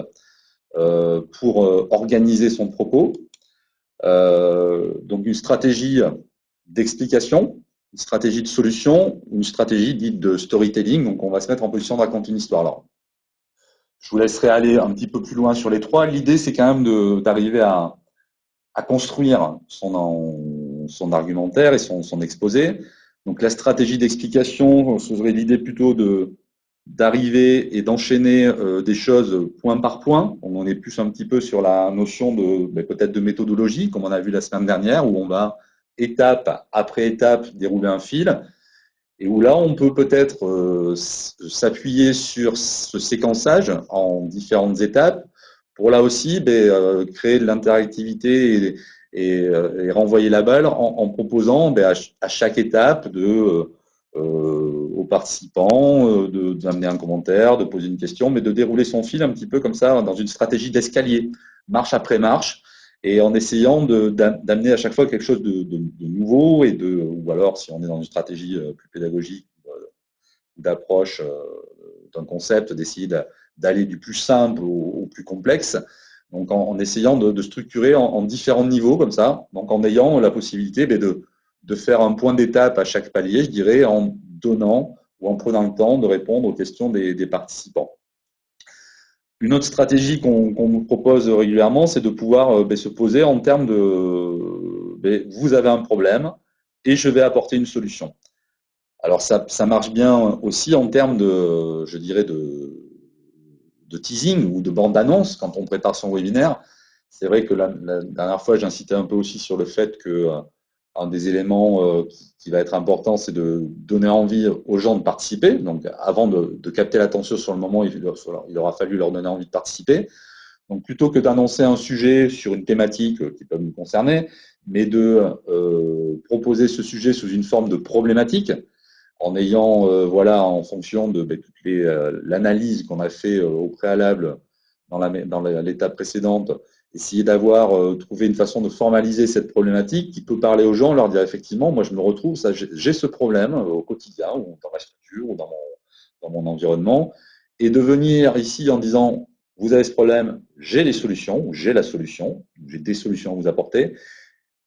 pour organiser son propos. Donc, une stratégie d'explication, une stratégie de solution, une stratégie dite de storytelling. Donc, on va se mettre en position de raconter une histoire. Alors, je vous laisserai aller un petit peu plus loin sur les trois. L'idée, c'est quand même d'arriver à construire son argumentaire et son exposé. Donc, la stratégie d'explication, ce serait l'idée plutôt d'arriver et d'enchaîner des choses point par point. On en est plus un petit peu sur la notion de peut-être de méthodologie, comme on a vu la semaine dernière, où on va étape après étape dérouler un fil, et où là on peut peut-être s'appuyer sur ce séquençage en différentes étapes pour là aussi créer de l'interactivité et renvoyer la balle en proposant à chaque étape aux participants d'amener un commentaire, de poser une question, mais de dérouler son fil un petit peu comme ça dans une stratégie d'escalier, marche après marche, et en essayant d'amener à chaque fois quelque chose de nouveau ou alors si on est dans une stratégie plus pédagogique d'approche d'un concept, d'essayer d'aller du plus simple au plus complexe. Donc en essayant de structurer en différents niveaux comme ça, donc en ayant la possibilité de faire un point d'étape à chaque palier, je dirais, en donnant ou en prenant le temps de répondre aux questions des participants. Une autre stratégie qu'on nous propose régulièrement, c'est de pouvoir se poser en termes de vous avez un problème et je vais apporter une solution. Alors ça marche bien aussi en termes je dirais, de teasing ou de bande-annonce quand on prépare son webinaire. C'est vrai que la dernière fois, j'incitais un peu aussi sur le fait que un des éléments qui va être important, c'est de donner envie aux gens de participer. Donc, avant de capter l'attention sur le moment, il aura fallu leur donner envie de participer. Donc, plutôt que d'annoncer un sujet sur une thématique qui peut nous concerner, mais de proposer ce sujet sous une forme de problématique, en ayant, en fonction de toute l'analyse qu'on a fait au préalable dans l'étape précédente, essayer d'avoir trouvé une façon de formaliser cette problématique qui peut parler aux gens, leur dire effectivement, moi je me retrouve, j'ai ce problème au quotidien, ou dans ma structure, ou dans mon environnement, et de venir ici en disant, vous avez ce problème, j'ai les solutions, ou j'ai la solution, j'ai des solutions à vous apporter.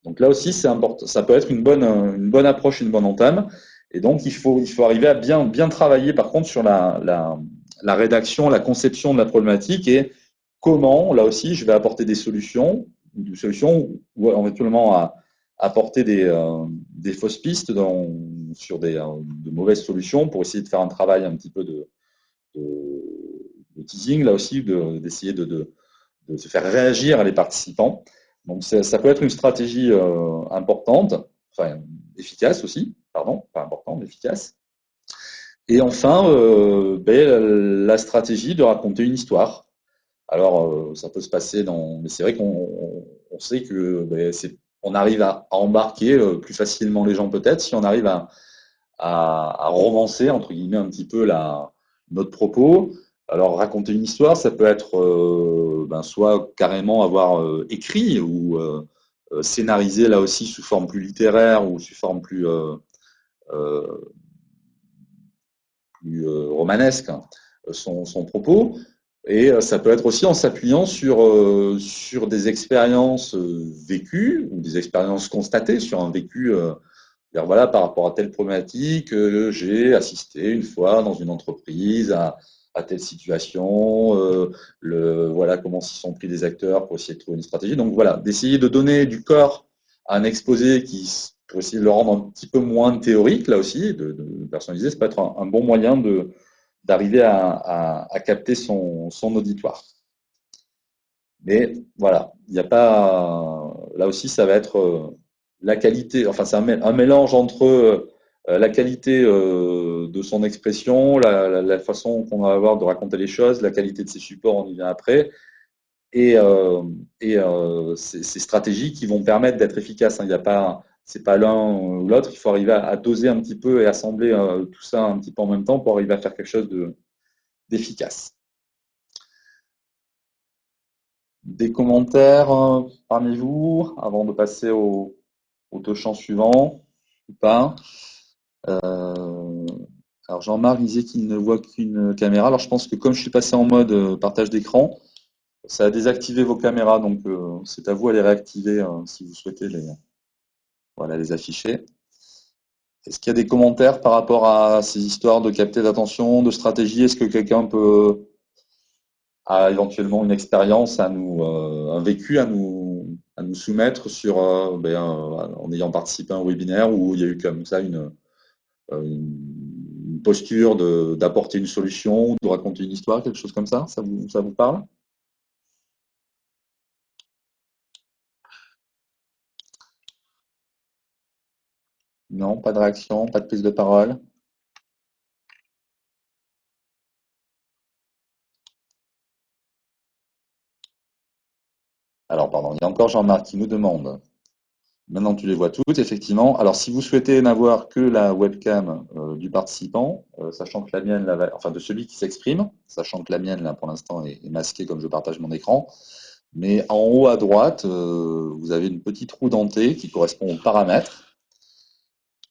Donc là aussi, c'est important, ça peut être une bonne approche, une bonne entame. Et donc, il faut arriver à bien travailler, par contre, sur la rédaction, la conception de la problématique et comment, là aussi, je vais apporter des solutions ou éventuellement à apporter des fausses pistes sur de mauvaises solutions pour essayer de faire un travail un petit peu de teasing, là aussi, d'essayer de se faire réagir les participants. Donc, ça peut être une stratégie importante, enfin efficace aussi, pardon, pas importante, mais efficace. Et enfin, la stratégie de raconter une histoire. Alors, ça peut se passer mais c'est vrai qu'on sait que on arrive à embarquer plus facilement les gens peut-être si on arrive à romancer, entre guillemets, un petit peu notre propos. Alors, raconter une histoire, ça peut être soit carrément avoir écrit ou scénarisé, là aussi, sous forme plus littéraire ou sous forme plus romanesque, son propos. Et ça peut être aussi en s'appuyant sur des expériences vécues ou des expériences constatées sur un vécu. Voilà, par rapport à telle problématique, j'ai assisté une fois dans une entreprise à telle situation, voilà comment s'y sont pris des acteurs pour essayer de trouver une stratégie. Donc voilà, d'essayer de donner du corps à un exposé pour essayer de le rendre un petit peu moins théorique, là aussi, de personnaliser, ça peut être un bon moyen d'arriver à capter son auditoire. Mais voilà, il n'y a pas. Là aussi, ça va être la qualité, enfin, c'est un mélange entre la qualité de son expression, la façon qu'on va avoir de raconter les choses, la qualité de ses supports, on y vient après, et ces stratégies qui vont permettre d'être efficaces. Il n'y a pas. C'est pas l'un ou l'autre, il faut arriver à doser un petit peu et assembler tout ça un petit peu en même temps pour arriver à faire quelque chose d'efficace. Des commentaires parmi vous avant de passer au deux champs suivants ou pas. Alors Jean-Marc disait qu'il ne voit qu'une caméra. Alors je pense que comme je suis passé en mode partage d'écran, ça a désactivé vos caméras, donc c'est à vous à les réactiver si vous souhaitez les afficher. Est-ce qu'il y a des commentaires par rapport à ces histoires de capter d'attention, de stratégie? Est-ce que quelqu'un a éventuellement une expérience un vécu à nous soumettre sur en ayant participé à un webinaire où il y a eu comme ça une posture d'apporter une solution, de raconter une histoire, quelque chose comme ça. Ça vous parle? Non, pas de réaction, pas de prise de parole. Alors, pardon, il y a encore Jean-Marc qui nous demande. Maintenant, tu les vois toutes, effectivement. Alors, si vous souhaitez n'avoir que la webcam du participant, sachant que la mienne, enfin de celui qui s'exprime, sachant que la mienne, là, pour l'instant, est masquée comme je partage mon écran, mais en haut à droite, vous avez une petite roue dentée qui correspond aux paramètres.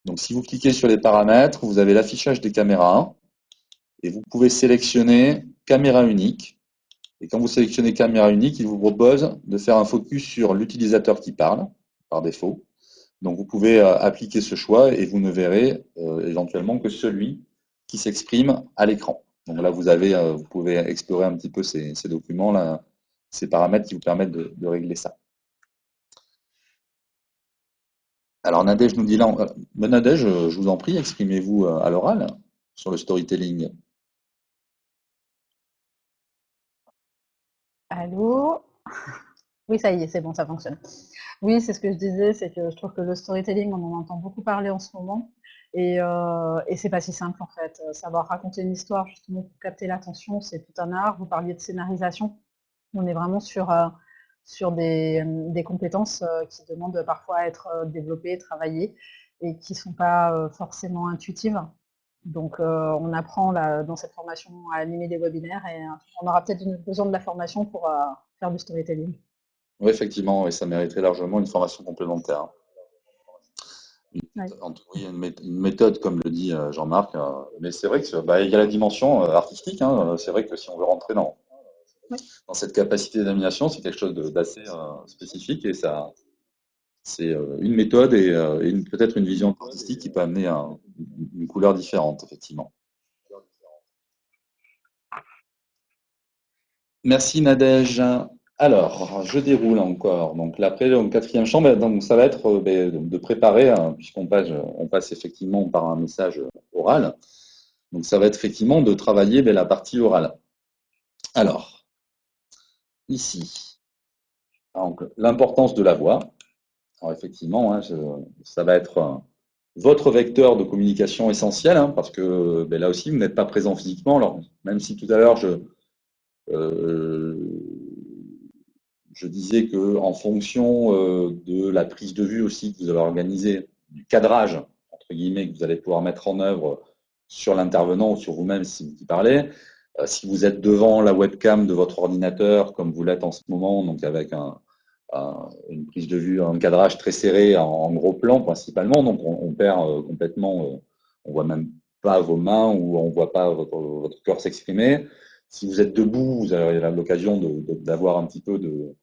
Donc, si vous cliquez sur les paramètres, vous avez l'affichage des caméras et vous pouvez sélectionner caméra unique. Et quand vous sélectionnez caméra unique, il vous propose de faire un focus sur l'utilisateur qui parle, par défaut. Donc, vous pouvez appliquer ce choix et vous ne verrez éventuellement que celui qui s'exprime à l'écran. Donc là, vous pouvez explorer un petit peu ces documents, là, ces paramètres qui vous permettent de régler ça. Alors, Nadège nous dit là, Nadège, je vous en prie, exprimez-vous à l'oral sur le storytelling. Allô? Oui, ça y est, c'est bon, ça fonctionne. Oui, c'est ce que je disais, c'est que je trouve que le storytelling, on en entend beaucoup parler en ce moment, et c'est pas si simple en fait. Savoir raconter une histoire, justement, pour capter l'attention, c'est tout un art. Vous parliez de scénarisation. On est vraiment sur des compétences qui demandent parfois à être développées, travaillées, et qui sont pas forcément intuitives. Donc, on apprend là, dans cette formation à animer des webinaires, et on aura peut-être besoin de la formation pour faire du storytelling. Oui, effectivement, et ça mériterait largement une formation complémentaire. Ouais. Oui, une méthode, comme le dit Jean-Marc, mais c'est vrai qu'il y a la dimension artistique. Hein, c'est vrai que si on veut rentrer dans cette capacité d'animation, c'est quelque chose d'assez spécifique, et ça, c'est une méthode et peut-être une vision artistique qui peut amener une couleur différente, effectivement. Merci Nadège. Alors, je déroule encore. Donc après, la quatrième chambre, donc, ça va être de préparer, puisqu'on passe effectivement par un message oral. Donc ça va être effectivement de travailler la partie orale. Alors, ici, donc l'importance de la voix. Alors effectivement, hein, ça va être votre vecteur de communication essentiel, hein, parce que là aussi, vous n'êtes pas présent physiquement. Alors, même si tout à l'heure, je disais que en fonction de la prise de vue aussi que vous allez organiser, du cadrage, entre guillemets, que vous allez pouvoir mettre en œuvre sur l'intervenant ou sur vous-même si vous y parlez, si vous êtes devant la webcam de votre ordinateur, comme vous l'êtes en ce moment, donc avec une prise de vue, un cadrage très serré en gros plan principalement, donc on perd complètement, on voit même pas vos mains ou on voit pas votre corps s'exprimer. Si vous êtes debout, vous avez l'occasion d'avoir un petit peu de...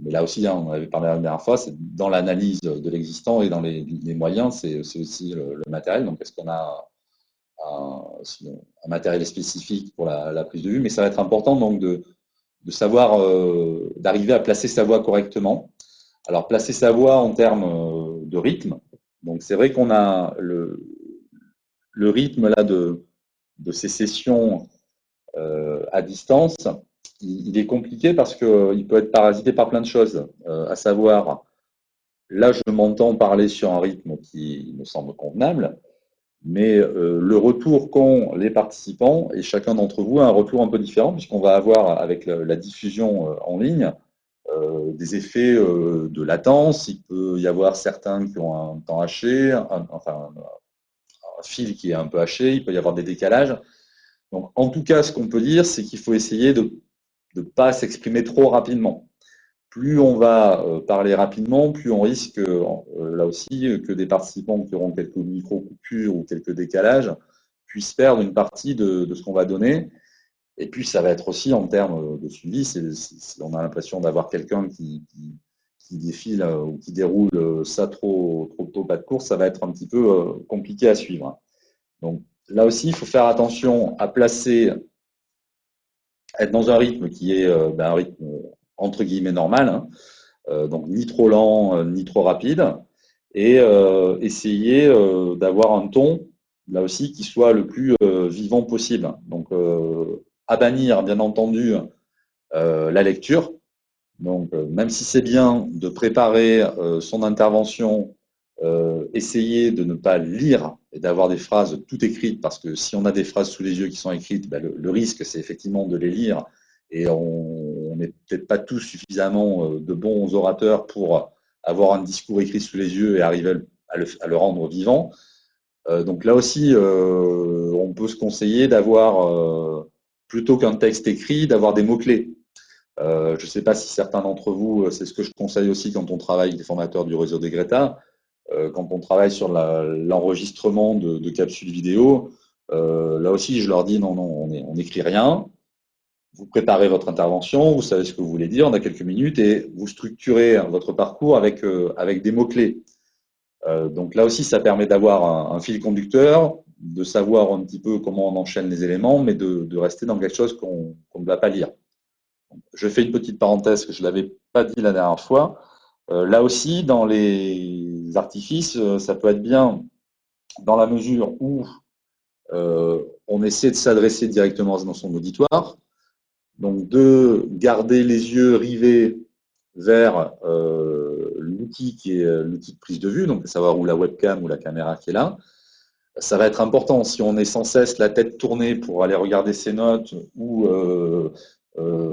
mais là aussi, hein, on avait parlé la dernière fois, c'est dans l'analyse de l'existant et dans les moyens, c'est aussi le matériel. Donc, est-ce qu'on a un matériel spécifique pour la prise de vue? Mais ça va être important donc de savoir, d'arriver à placer sa voix correctement. Alors, placer sa voix en termes de rythme. Donc, c'est vrai qu'on a le rythme là de ces sessions à distance. Il est compliqué parce qu'il peut être parasité par plein de choses, à savoir, là, je m'entends parler sur un rythme qui me semble convenable, mais le retour qu'ont les participants, et chacun d'entre vous a un retour un peu différent, puisqu'on va avoir, avec la diffusion en ligne, des effets de latence. Il peut y avoir certains qui ont un temps haché, un fil qui est un peu haché, il peut y avoir des décalages. Donc, en tout cas, ce qu'on peut dire, c'est qu'il faut essayer de ne pas s'exprimer trop rapidement. Plus on va parler rapidement, plus on risque, là aussi, que des participants qui auront quelques micro-coupures ou quelques décalages puissent perdre une partie de ce qu'on va donner. Et puis, ça va être aussi en termes de suivi, si on a l'impression d'avoir quelqu'un qui défile ou qui déroule ça trop tôt, pas de course, ça va être un petit peu compliqué à suivre. Donc, là aussi, il faut faire attention à être dans un rythme qui est un rythme entre guillemets normal, hein, donc ni trop lent, ni trop rapide, et essayer d'avoir un ton là aussi, qui soit le plus vivant possible. Donc, à bannir, bien entendu, la lecture. Donc, même si c'est bien de préparer son intervention, essayer de ne pas lire et d'avoir des phrases tout écrites, parce que si on a des phrases sous les yeux qui sont écrites, ben, le risque, c'est effectivement de les lire, et on n'est peut-être pas tous suffisamment de bons orateurs pour avoir un discours écrit sous les yeux et arriver à le rendre vivant. Donc là aussi, on peut se conseiller d'avoir, plutôt qu'un texte écrit, d'avoir des mots-clés. Je ne sais pas si certains d'entre vous, c'est ce que je conseille aussi quand on travaille avec des formateurs du réseau des Greta, quand on travaille sur l'enregistrement de capsules vidéo, là aussi je leur dis non, on n'écrit rien, vous préparez votre intervention, vous savez ce que vous voulez dire, on a quelques minutes et vous structurez votre parcours avec des mots-clés. Donc là aussi ça permet d'avoir un fil conducteur, de savoir un petit peu comment on enchaîne les éléments, mais de rester dans quelque chose qu'on ne va pas lire. Je fais une petite parenthèse que je ne l'avais pas dit la dernière fois. Là aussi, dans les artifices, ça peut être bien dans la mesure où on essaie de s'adresser directement dans son auditoire, donc de garder les yeux rivés vers l'outil qui est l'outil de prise de vue, donc à savoir ou la webcam ou la caméra qui est là. Ça va être important. Si on est sans cesse la tête tournée pour aller regarder ses notes ou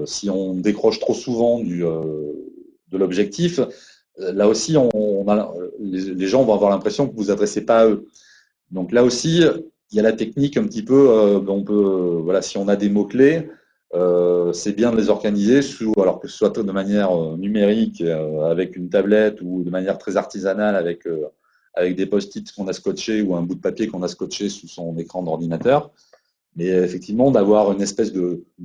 si on décroche trop souvent de l'objectif, là aussi, les gens vont avoir l'impression que vous ne vous adressez pas à eux. Donc là aussi, il y a la technique un petit peu, voilà, si on a des mots-clés, c'est bien de les organiser, alors que ce soit de manière numérique avec une tablette ou de manière très artisanale avec des post-it qu'on a scotché ou un bout de papier qu'on a scotché sous son écran d'ordinateur. Mais effectivement, d'avoir une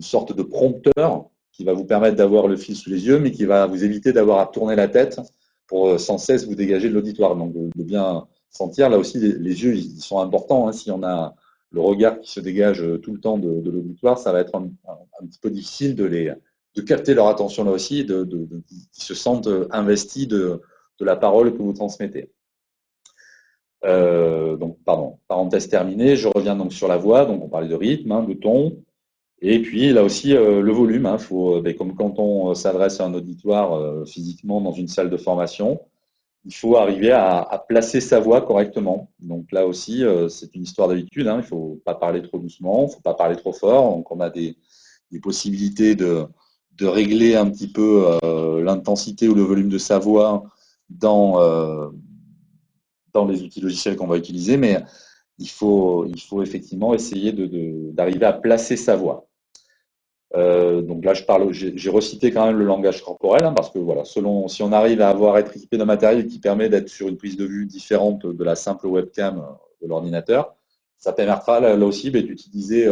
sorte de prompteur qui va vous permettre d'avoir le fil sous les yeux, mais qui va vous éviter d'avoir à tourner la tête pour sans cesse vous dégager de l'auditoire. Donc, de bien sentir, là aussi, les yeux, ils sont importants. Hein. Si on a le regard qui se dégage tout le temps de l'auditoire, ça va être un petit peu difficile de capter leur attention là aussi, et qu'ils se sentent investis de la parole que vous transmettez. Donc, pardon, parenthèse terminée, je reviens donc sur la voix, donc on parlait de rythme, hein, de ton, et puis là aussi le volume, hein, comme quand on s'adresse à un auditoire physiquement dans une salle de formation, il faut arriver à placer sa voix correctement. Donc là aussi, c'est une histoire d'habitude, hein, il ne faut pas parler trop doucement, il ne faut pas parler trop fort, donc on a des possibilités de régler un petit peu l'intensité ou le volume de sa voix dans les outils logiciels qu'on va utiliser, mais il faut effectivement essayer d'arriver à placer sa voix. Donc là, j'ai recité quand même le langage corporel, hein, parce que voilà, si on arrive à être équipé d'un matériel qui permet d'être sur une prise de vue différente de la simple webcam de l'ordinateur, ça permettra là aussi d'utiliser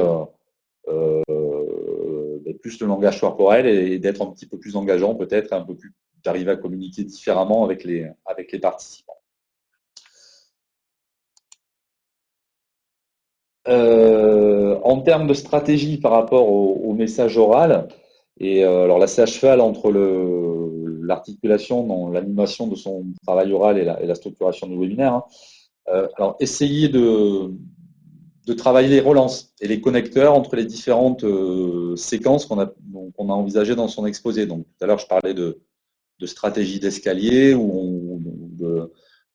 plus le langage corporel et d'être un petit peu plus engageant, peut-être un peu plus, d'arriver à communiquer différemment avec les participants. En termes de stratégie par rapport au message oral, et alors là c'est à cheval entre l'articulation dans l'animation de son travail oral et la structuration du webinaire. Hein. Alors essayez de travailler les relances et les connecteurs entre les différentes séquences qu'on a envisagées dans son exposé. Donc tout à l'heure je parlais de stratégie d'escalier ou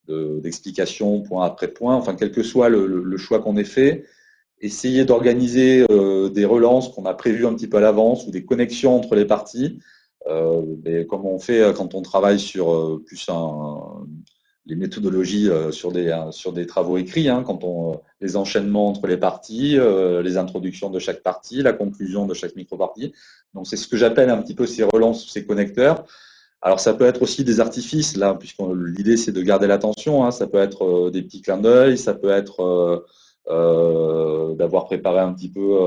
d'explication point après point, enfin quel que soit le choix qu'on ait fait. Essayer d'organiser des relances qu'on a prévues un petit peu à l'avance ou des connexions entre les parties, comme on fait quand on travaille sur les méthodologies sur des travaux écrits, hein, les enchaînements entre les parties, les introductions de chaque partie, la conclusion de chaque micro-partie. Donc c'est ce que j'appelle un petit peu ces relances, ces connecteurs. Alors ça peut être aussi des artifices, là, puisque l'idée c'est de garder l'attention, hein, ça peut être des petits clins d'œil, ça peut être d'avoir préparé un petit peu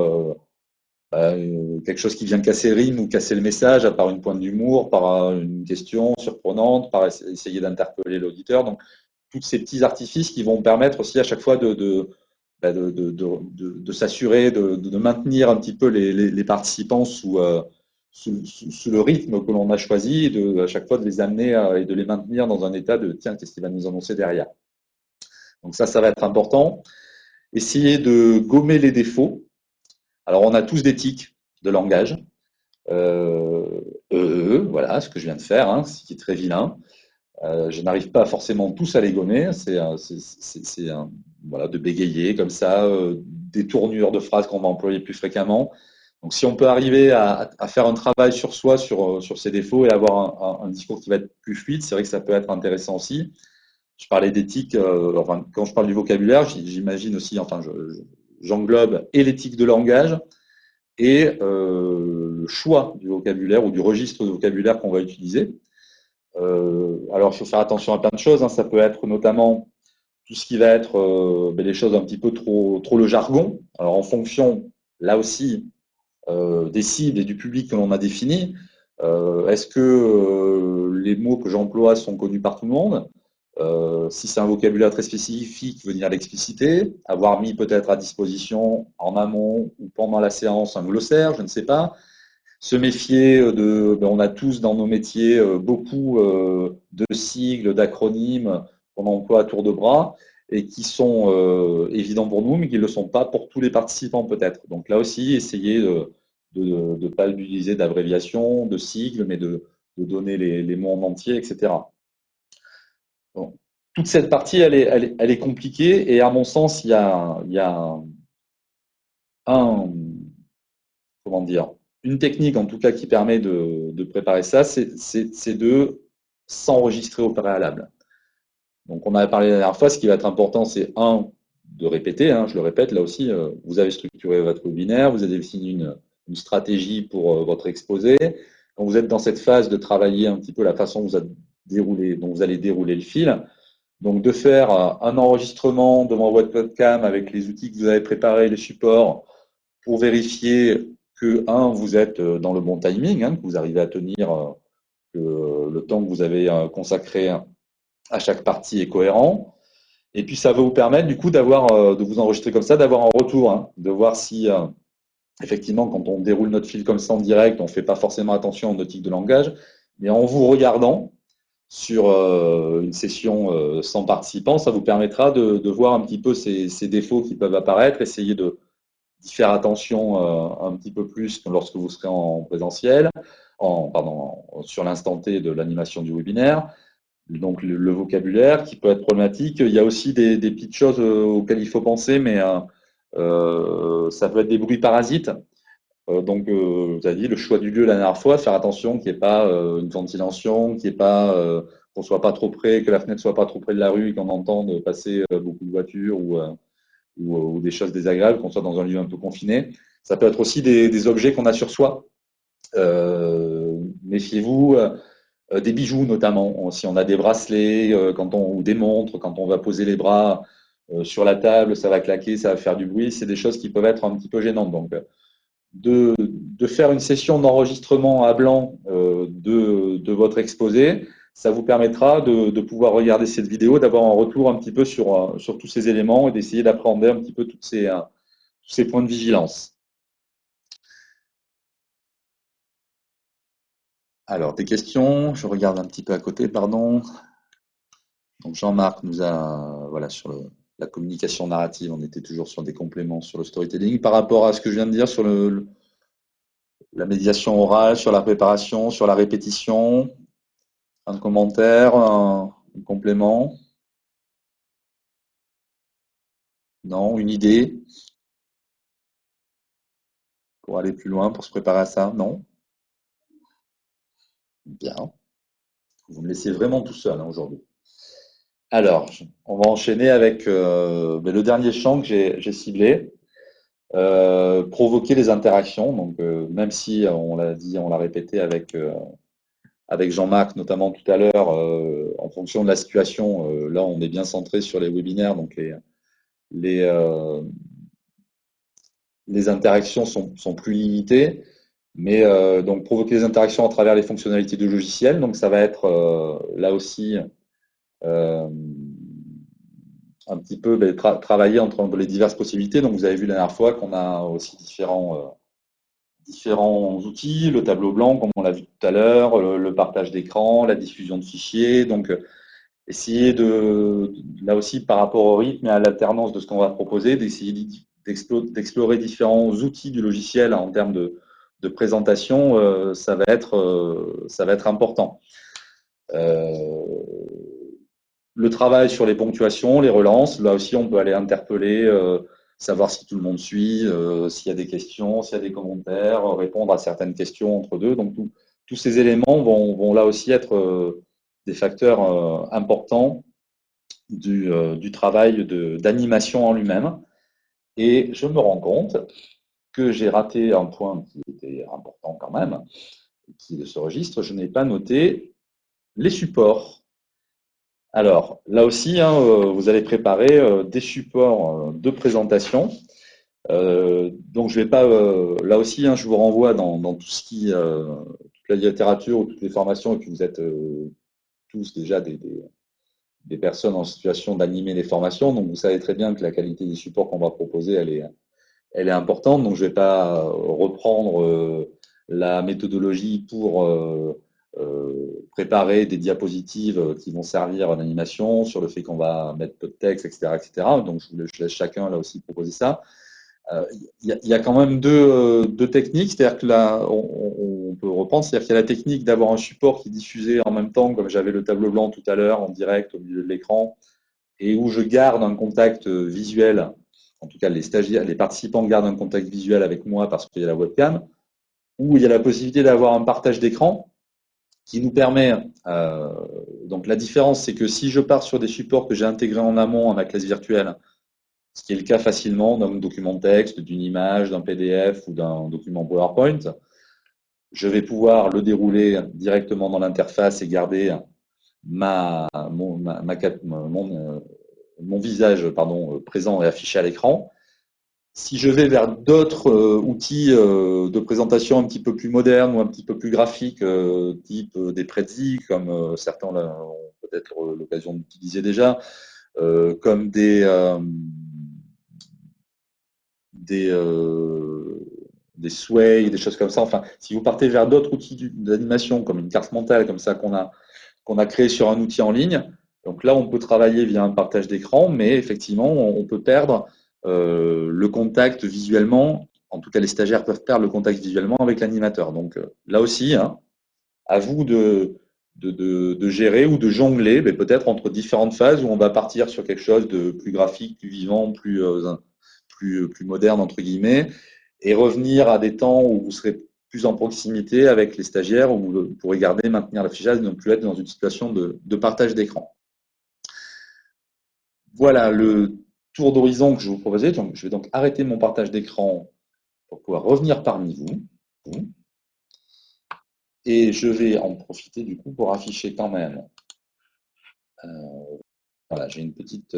quelque chose qui vient casser le rythme ou casser le message, par une pointe d'humour, par une question surprenante, par essayer d'interpeller l'auditeur. Donc, tous ces petits artifices qui vont permettre aussi à chaque fois de s'assurer, de maintenir un petit peu les participants sous le rythme que l'on a choisi, et à chaque fois de les amener et de les maintenir dans un état de tiens, qu'est-ce qu'il va nous annoncer derrière. Donc ça va être important. essayer de gommer les défauts. Alors, on a tous des tics de langage. Voilà, ce que je viens de faire, hein, ce qui est très vilain. Je n'arrive pas forcément tous à les gommer. Voilà, de bégayer comme ça, des tournures de phrases qu'on va employer plus fréquemment. Donc, si on peut arriver à faire un travail sur soi, sur ses défauts et avoir un discours qui va être plus fluide, c'est vrai que ça peut être intéressant aussi. Je parlais d'éthique, enfin, quand je parle du vocabulaire, j'imagine aussi, enfin, j'englobe et l'éthique de langage et le choix du vocabulaire ou du registre de vocabulaire qu'on va utiliser. Alors, il faut faire attention à plein de choses, hein. Ça peut être notamment tout ce qui va être les choses un petit peu trop le jargon. Alors, en fonction, là aussi, des cibles et du public que l'on a défini, est-ce que les mots que j'emploie sont connus par tout le monde? Si c'est un vocabulaire très spécifique, venir l'expliciter, avoir mis peut-être à disposition en amont ou pendant la séance un glossaire, je ne sais pas. Se méfier on a tous dans nos métiers beaucoup de sigles, d'acronymes qu'on emploie à tour de bras et qui sont évidents pour nous, mais qui ne le sont pas pour tous les participants peut-être. Donc là aussi, essayer de ne pas utiliser d'abréviations, de sigles, mais de donner les mots en entier, etc. Bon. Toute cette partie, elle est compliquée et à mon sens, il y a comment dire, une technique en tout cas qui permet de préparer ça, c'est de s'enregistrer au préalable. Donc on avait parlé la dernière fois, ce qui va être important, c'est de répéter, hein, je le répète, là aussi, vous avez structuré votre webinaire, vous avez défini une stratégie pour votre exposé. Quand vous êtes dans cette phase de travailler un petit peu la façon dont vous allez dérouler le fil, donc de faire un enregistrement devant votre webcam avec les outils que vous avez préparés, les supports, pour vérifier que, vous êtes dans le bon timing, hein, que vous arrivez à tenir, que le temps que vous avez consacré à chaque partie est cohérent. Et puis ça va vous permettre du coup de vous enregistrer comme ça, d'avoir un retour, hein, de voir si effectivement quand on déroule notre fil comme ça en direct, on ne fait pas forcément attention aux notiques de langage, mais en vous regardant sur une session sans participants, ça vous permettra de voir un petit peu ces défauts qui peuvent apparaître, essayer d'y faire attention un petit peu plus que lorsque vous serez en présentiel, sur l'instant T de l'animation du webinaire. Donc le vocabulaire qui peut être problématique. Il y a aussi des petites choses auxquelles il faut penser, mais ça peut être des bruits parasites. Donc, vous avez dit le choix du lieu la dernière fois, faire attention qu'il n'y ait pas une ventilation, qu'il n'y ait pas qu'on soit pas trop près, que la fenêtre soit pas trop près de la rue et qu'on entende passer beaucoup de voitures ou des choses désagréables, qu'on soit dans un lieu un peu confiné. Ça peut être aussi des objets qu'on a sur soi. Méfiez-vous. Des bijoux notamment, si on a des bracelets ou des montres, quand on va poser les bras sur la table, ça va claquer, ça va faire du bruit, c'est des choses qui peuvent être un petit peu gênantes. Donc de faire une session d'enregistrement à blanc de votre exposé, ça vous permettra de pouvoir regarder cette vidéo, d'avoir un retour un petit peu sur tous ces éléments et d'essayer d'appréhender un petit peu tous ces points de vigilance. Alors, des questions, je regarde un petit peu à côté, pardon. Donc Jean-Marc nous a, voilà, sur la communication narrative, on était toujours sur des compléments sur le storytelling. Par rapport à ce que je viens de dire sur la médiation orale, sur la préparation, sur la répétition, un commentaire, un complément? Non, une idée pour aller plus loin, pour se préparer à ça? Non? Bien. Vous me laissez vraiment tout seul, hein, aujourd'hui. Alors, on va enchaîner avec le dernier champ que j'ai ciblé. Provoquer les interactions. Donc, même si on l'a dit, on l'a répété avec Jean-Marc notamment tout à l'heure, en fonction de la situation, là on est bien centré sur les webinaires, donc les interactions sont plus limitées, mais donc provoquer les interactions à travers les fonctionnalités du logiciel. Donc ça va être là aussi un petit peu travailler entre les diverses possibilités. Donc vous avez vu la dernière fois qu'on a aussi différents outils, le tableau blanc, comme on l'a vu tout à l'heure, le partage d'écran, la diffusion de fichiers. Donc, essayer là aussi par rapport au rythme et à l'alternance de ce qu'on va proposer, d'essayer d'explorer différents outils du logiciel en termes de présentation, ça va être important. Le travail sur les ponctuations, les relances, là aussi on peut aller interpeller, savoir si tout le monde suit, s'il y a des questions, s'il y a des commentaires, répondre à certaines questions entre deux. Donc tous ces éléments vont là aussi être des facteurs importants du travail d'animation en lui-même. Et je me rends compte que j'ai raté un point qui était important quand même, qui est de ce registre, je n'ai pas noté les supports. Alors, là aussi, vous allez préparer des supports de présentation. Donc, je vais pas. Là aussi, je vous renvoie dans tout ce qui, toute la littérature ou toutes les formations, et puis vous êtes tous déjà des personnes en situation d'animer les formations. Donc, vous savez très bien que la qualité des supports qu'on va proposer, elle est importante. Donc, je ne vais pas reprendre la méthodologie pour préparer des diapositives qui vont servir en animation, sur le fait qu'on va mettre peu de texte, etc., etc. Donc, je laisse chacun là aussi proposer ça. Il y a quand même deux techniques, c'est-à-dire que là, on peut reprendre, c'est-à-dire qu'il y a la technique d'avoir un support qui est diffusé en même temps, comme j'avais le tableau blanc tout à l'heure, en direct au milieu de l'écran, et où je garde un contact visuel. En tout cas, les stagiaires, les participants gardent un contact visuel avec moi parce qu'il y a la webcam, où il y a la possibilité d'avoir un partage d'écran qui nous permet. Donc la différence, c'est que si je pars sur des supports que j'ai intégrés en amont à ma classe virtuelle, ce qui est le cas facilement d'un document de texte, d'une image, d'un PDF ou d'un document PowerPoint, je vais pouvoir le dérouler directement dans l'interface et garder mon visage présent et affiché à l'écran. Si je vais vers d'autres outils de présentation un petit peu plus modernes ou un petit peu plus graphiques, type des Prezi, comme certains ont peut-être l'occasion d'utiliser déjà, comme des Sway, des choses comme ça. Enfin, si vous partez vers d'autres outils d'animation, comme une carte mentale, comme ça qu'on a créé sur un outil en ligne, donc là, on peut travailler via un partage d'écran, mais effectivement, on peut perdre le contact visuellement. En tout cas, les stagiaires peuvent perdre le contact visuellement avec l'animateur. Donc là aussi, à vous de gérer ou de jongler, mais peut-être entre différentes phases où on va partir sur quelque chose de plus graphique, plus vivant, plus moderne, entre guillemets, et revenir à des temps où vous serez plus en proximité avec les stagiaires, où vous pourrez maintenir l'affichage et ne plus être dans une situation de partage d'écran. Voilà le tour d'horizon que je vous proposais. Donc, je vais donc arrêter mon partage d'écran pour pouvoir revenir parmi vous. Et je vais en profiter du coup pour afficher quand même. Voilà, j'ai une petite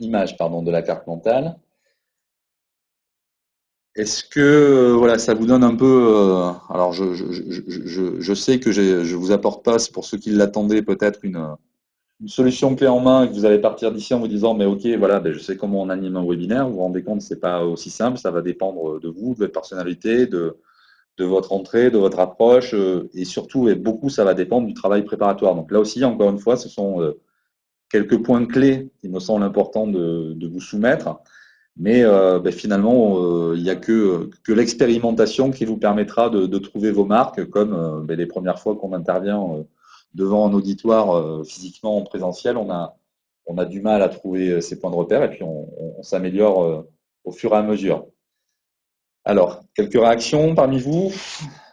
image de la carte mentale. Est-ce que voilà, ça vous donne un peu alors je sais que je vous apporte pas, c'est pour ceux qui l'attendaient, peut-être une solution clé en main et que vous allez partir d'ici en vous disant mais ok, voilà, je sais comment on anime un webinaire. Vous vous rendez compte, c'est pas aussi simple, ça va dépendre de vous, de votre personnalité, de votre entrée, de votre approche, et surtout, et beaucoup, ça va dépendre du travail préparatoire. Donc là aussi, encore une fois, ce sont quelques points clés qui me semblent importants de vous soumettre. Mais finalement, il n'y a que l'expérimentation qui vous permettra de trouver vos marques, comme les premières fois qu'on intervient devant un auditoire physiquement en présentiel, on a du mal à trouver ces points de repère, et puis on s'améliore au fur et à mesure. Alors, quelques réactions parmi vous.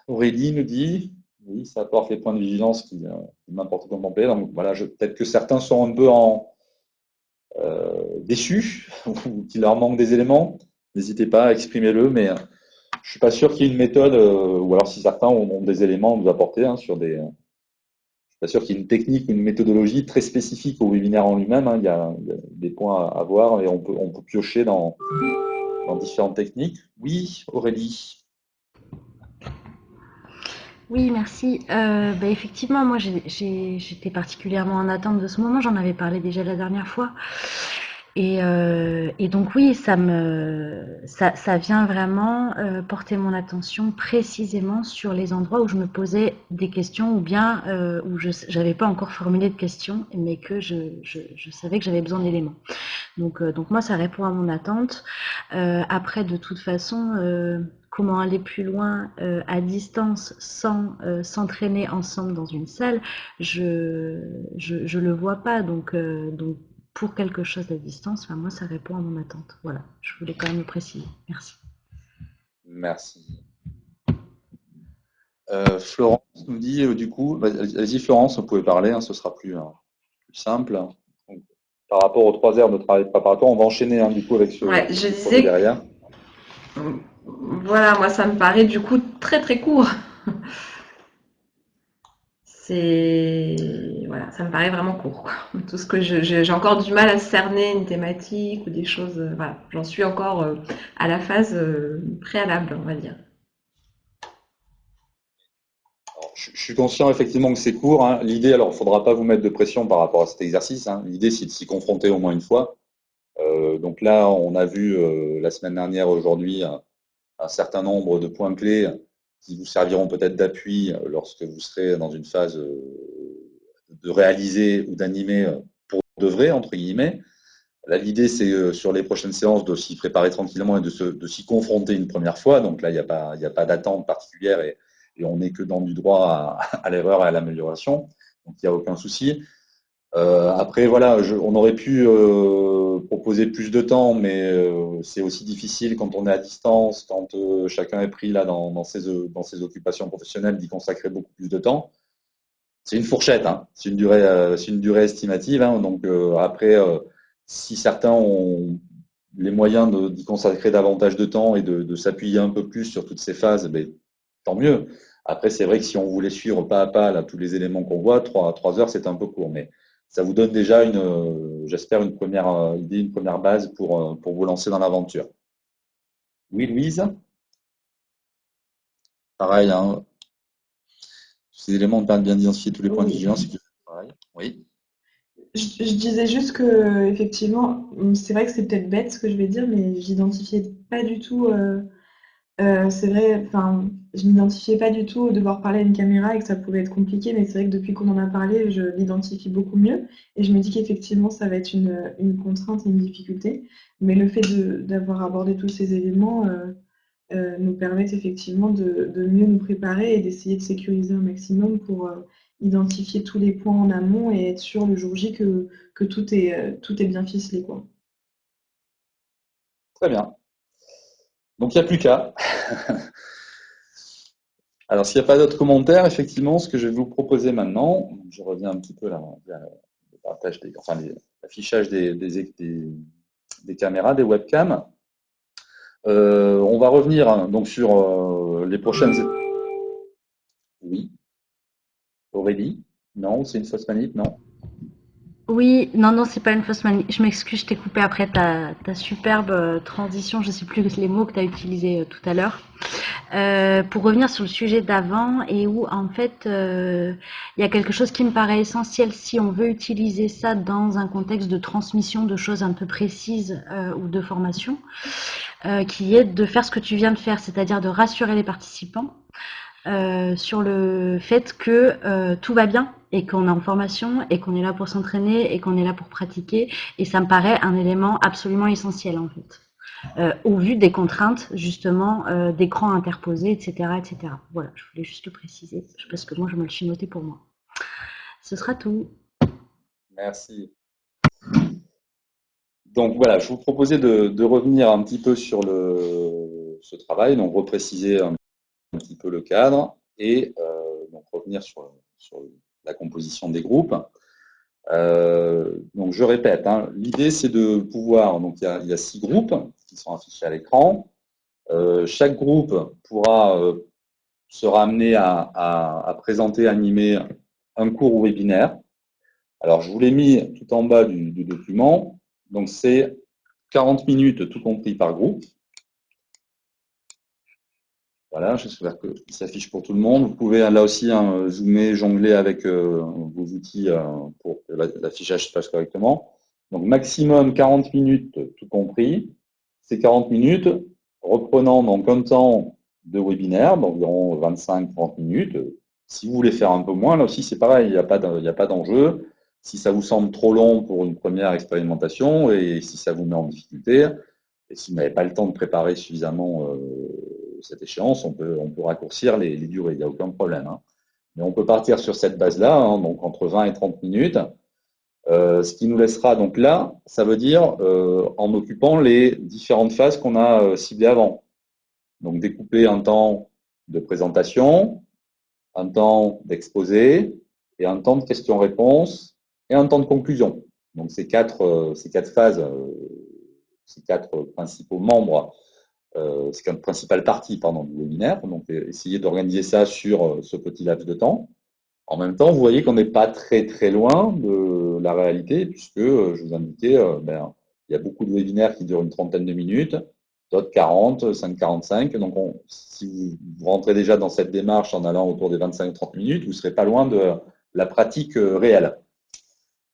Aurélie nous dit, oui, ça apporte les points de vigilance qui m'importe de contempler. Donc voilà, peut-être que certains sont un peu déçus ou qu'il leur manque des éléments. N'hésitez pas à exprimer-le, mais je ne suis pas sûr qu'il y ait une méthode, ou alors si certains ont des éléments à nous apporter sur des... Je ne suis pas sûr qu'il y ait une technique ou une méthodologie très spécifique au webinaire en lui-même. Il y a des points à voir et on peut piocher dans différentes techniques. Oui, Aurélie. Oui, merci. Effectivement, moi, j'étais particulièrement en attente de ce moment. J'en avais parlé déjà la dernière fois. Et donc oui, ça vient vraiment porter mon attention précisément sur les endroits où je me posais des questions ou bien où je n'avais pas encore formulé de questions, mais que je savais que j'avais besoin d'éléments. Donc moi, ça répond à mon attente. Après, de toute façon, comment aller plus loin à distance sans s'entraîner ensemble dans une salle, je le vois pas. Donc pour quelque chose à distance, moi, ça répond à mon attente. Voilà, je voulais quand même le préciser. Merci. Merci. Florence nous dit, du coup, vas-y Florence, vous pouvez parler, ce sera plus simple. Donc, par rapport aux 3 heures de travail préparatoire, on va enchaîner du coup avec ce Je projet disais, derrière. voilà, moi ça me paraît du coup très très court. Voilà, ça me paraît vraiment court, quoi. Tout ce que j'ai encore du mal à cerner une thématique ou des choses, voilà, j'en suis encore à la phase préalable, on va dire. Alors, je suis conscient effectivement que c'est court. L'idée, alors, il ne faudra pas vous mettre de pression par rapport à cet exercice. L'idée, c'est de s'y confronter au moins une fois. Donc là, on a vu la semaine dernière, aujourd'hui, un certain nombre de points clés qui vous serviront peut-être d'appui lorsque vous serez dans une phase de réaliser ou d'animer pour de vrai, entre guillemets. Là, l'idée, c'est sur les prochaines séances de s'y préparer tranquillement et de s'y confronter une première fois. Donc là, il n'y a pas d'attente particulière et on n'est que dans du droit à l'erreur et à l'amélioration. Donc il n'y a aucun souci. Après, voilà, on aurait pu proposer plus de temps, mais c'est aussi difficile quand on est à distance, quand chacun est pris là dans ses occupations professionnelles, d'y consacrer beaucoup plus de temps. C'est une fourchette, c'est une durée estimative. Donc après, si certains ont les moyens d'y consacrer davantage de temps et de s'appuyer un peu plus sur toutes ces phases, tant mieux. Après, c'est vrai que si on voulait suivre pas à pas là, tous les éléments qu'on voit, 3 heures, c'est un peu court. Mais ça vous donne déjà j'espère, une première idée, une première base pour vous lancer dans l'aventure. Oui, Louise? Pareil, ces éléments permettent bien d'identifier tous les points de vigilance. Pareil. Oui. Je disais juste que effectivement, c'est vrai que c'est peut-être bête ce que je vais dire, mais j'identifiais pas du tout. C'est vrai, enfin, je m'identifiais pas du tout au devoir parler à une caméra et que ça pouvait être compliqué, mais c'est vrai que depuis qu'on en a parlé, je l'identifie beaucoup mieux et je me dis qu'effectivement, ça va être une contrainte et une difficulté. Mais le fait d'avoir abordé tous ces éléments nous permettent effectivement de mieux nous préparer et d'essayer de sécuriser un maximum pour identifier tous les points en amont et être sûr le jour J que tout est bien ficelé, quoi. Très bien. Donc, il n'y a plus qu'à. Alors, s'il n'y a pas d'autres commentaires, effectivement, ce que je vais vous proposer maintenant, je reviens un petit peu là, le partage l'affichage des caméras, des webcams. On va revenir donc sur les prochaines. Oui. Aurélie? Non, c'est une fausse manip? Non. Oui, non, c'est pas une fausse manie. Je m'excuse, je t'ai coupé après ta superbe transition. Je sais plus les mots que tu as utilisés tout à l'heure. Pour revenir sur le sujet d'avant et où en fait il y a quelque chose qui me paraît essentiel si on veut utiliser ça dans un contexte de transmission de choses un peu précises ou de formation, qui est de faire ce que tu viens de faire, c'est-à-dire de rassurer les participants sur le fait que tout va bien et qu'on est en formation et qu'on est là pour s'entraîner et qu'on est là pour pratiquer, et ça me paraît un élément absolument essentiel en fait. Au vu des contraintes justement d'écran interposé, etc., etc. Voilà, je voulais juste le préciser parce que moi je me le suis noté pour moi. Ce sera tout. Merci. Donc voilà, je vous proposais de revenir un petit peu sur ce travail, donc repréciser un petit peu le cadre et donc revenir sur la composition des groupes. Donc je répète, l'idée c'est de pouvoir, donc il y a 6 groupes qui sont affichés à l'écran. Chaque groupe sera amené à présenter, animer un cours ou webinaire. Alors je vous l'ai mis tout en bas du document, donc c'est 40 minutes tout compris par groupe. Voilà, j'espère qu'il s'affiche pour tout le monde. Vous pouvez là aussi zoomer, jongler avec vos outils pour que l'affichage se passe correctement. Donc maximum 40 minutes tout compris. Ces 40 minutes, reprenant donc un temps de webinaire d'environ 25-30 minutes. Si vous voulez faire un peu moins, là aussi c'est pareil, il n'y a pas d'enjeu. Si ça vous semble trop long pour une première expérimentation et si ça vous met en difficulté, et si vous n'avez pas le temps de préparer suffisamment cette échéance, on peut raccourcir les durées, il n'y a aucun problème. Hein. Mais on peut partir sur cette base-là, hein, donc entre 20 et 30 minutes. Ce qui nous laissera donc là, ça veut dire en occupant les différentes phases qu'on a ciblées avant. Donc découper un temps de présentation, un temps d'exposé et un temps de questions-réponses et un temps de conclusion. Donc ces quatre phases, ces quatre principaux membres, ces quatre principales parties du webinaire. Donc essayer d'organiser ça sur ce petit laps de temps. En même temps, vous voyez qu'on n'est pas très très loin de la réalité, puisque je vous indiquais, il y a beaucoup de webinaires qui durent une trentaine de minutes, d'autres 40, 5-45. Donc si vous rentrez déjà dans cette démarche en allant autour des 25-30 minutes, vous ne serez pas loin de la pratique réelle.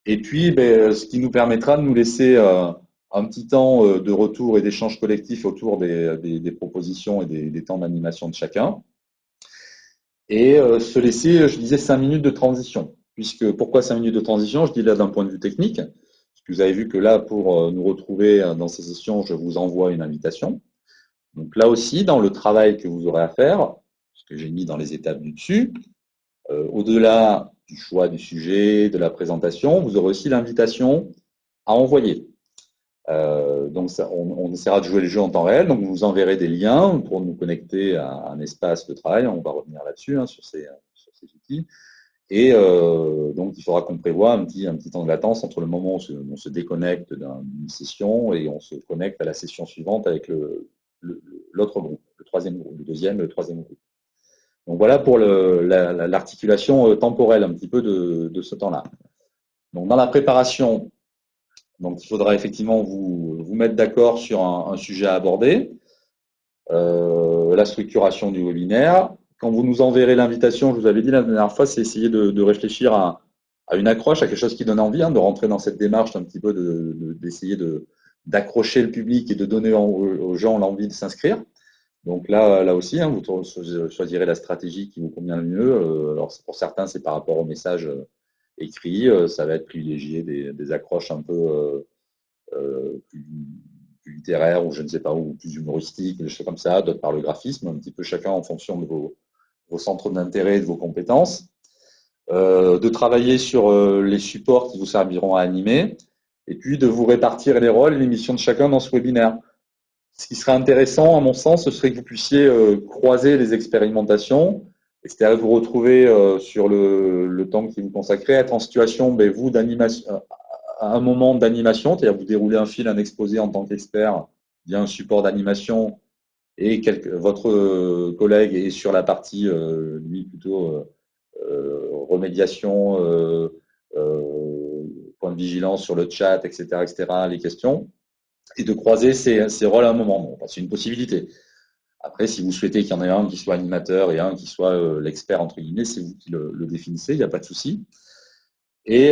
Et puis, ce qui nous permettra de nous laisser un petit temps de retour et d'échange collectif autour des propositions et des temps d'animation de chacun. Et se laisser, je disais, 5 minutes de transition. Pourquoi 5 minutes de transition? Je dis là d'un point de vue technique. Parce que vous avez vu que là, pour nous retrouver dans ces sessions, je vous envoie une invitation. Donc là aussi, dans le travail que vous aurez à faire, ce que j'ai mis dans les étapes du dessus, au-delà du choix du sujet, de la présentation, vous aurez aussi l'invitation à envoyer. Donc on essaiera de jouer le jeu en temps réel, donc vous vous enverrez des liens pour nous connecter à un espace de travail, on va revenir là-dessus, sur ces outils, et donc il faudra qu'on prévoie un petit temps de latence entre le moment où on se déconnecte d'une session et on se connecte à la session suivante avec l'autre groupe, le troisième groupe, le deuxième, le troisième groupe. Donc voilà pour l'articulation temporelle un petit peu de ce temps-là. Donc dans la préparation, donc, il faudra effectivement vous mettre d'accord sur un sujet à aborder, la structuration du webinaire. Quand vous nous enverrez l'invitation, je vous avais dit la dernière fois, c'est essayer de réfléchir à une accroche, à quelque chose qui donne envie, de rentrer dans cette démarche un petit peu d'essayer d'accrocher le public et de donner aux gens l'envie de s'inscrire. Donc là aussi, vous choisirez la stratégie qui vous convient le mieux. Alors pour certains, c'est par rapport au message écrit, ça va être privilégier des accroches un peu plus littéraires ou je ne sais pas, ou plus humoristiques, des choses comme ça, d'autres par le graphisme, un petit peu chacun en fonction de vos centres d'intérêt et de vos compétences. De travailler sur les supports qui vous serviront à animer et puis de vous répartir les rôles et les missions de chacun dans ce webinaire. Ce qui serait intéressant, à mon sens, ce serait que vous puissiez croiser les expérimentations, c'est-à-dire vous retrouver sur le temps qui vous consacrez, être en situation, vous, d'animation, à un moment d'animation, c'est-à-dire vous déroulez un fil, un exposé en tant qu'expert via un support d'animation et votre collègue est sur la partie, lui, plutôt remédiation, point de vigilance sur le chat, etc., les questions, et de croiser ces rôles à un moment. Bon, c'est une possibilité. Après, si vous souhaitez qu'il y en ait un qui soit animateur et un qui soit l'expert, entre guillemets, c'est vous qui le définissez, il n'y a pas de souci. Et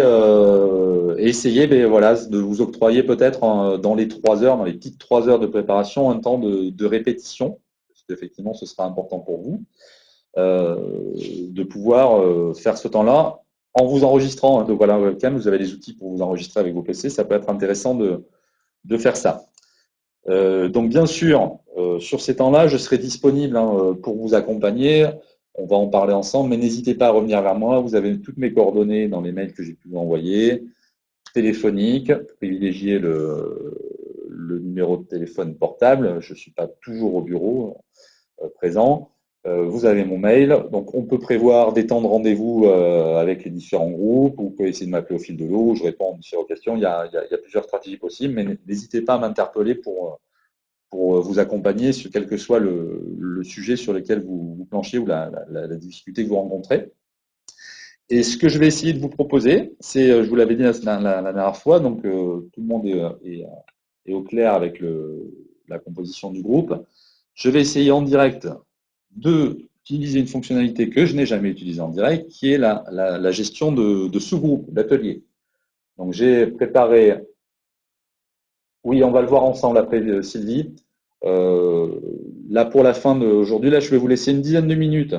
essayez de vous octroyer peut-être dans les 3 heures, dans les petites 3 heures de préparation, un temps de répétition, parce qu'effectivement, ce sera important pour vous, de pouvoir faire ce temps-là en vous enregistrant. Donc voilà, webcam, vous avez les outils pour vous enregistrer avec vos PC, ça peut être intéressant de faire ça. Donc bien sûr, sur ces temps-là, je serai disponible pour vous accompagner. On va en parler ensemble, mais n'hésitez pas à revenir vers moi. Vous avez toutes mes coordonnées dans les mails que j'ai pu vous envoyer. Téléphonique, privilégiez le numéro de téléphone portable. Je ne suis pas toujours au bureau présent. Vous avez mon mail. Donc, on peut prévoir des temps de rendez-vous avec les différents groupes. Vous pouvez essayer de m'appeler au fil de l'eau. Je réponds aux différentes questions. Il y a plusieurs stratégies possibles, mais n'hésitez pas à m'interpeller pour vous accompagner sur quel que soit le sujet sur lequel vous planchez ou la difficulté que vous rencontrez. Et ce que je vais essayer de vous proposer, c'est, je vous l'avais dit la dernière fois, donc tout le monde est au clair avec la composition du groupe. Je vais essayer en direct d'utiliser une fonctionnalité que je n'ai jamais utilisée en direct, qui est la gestion de sous-groupes, d'ateliers. Donc j'ai préparé Oui, on va le voir ensemble après, Sylvie. Là, pour la fin d'aujourd'hui, là, je vais vous laisser une dizaine de minutes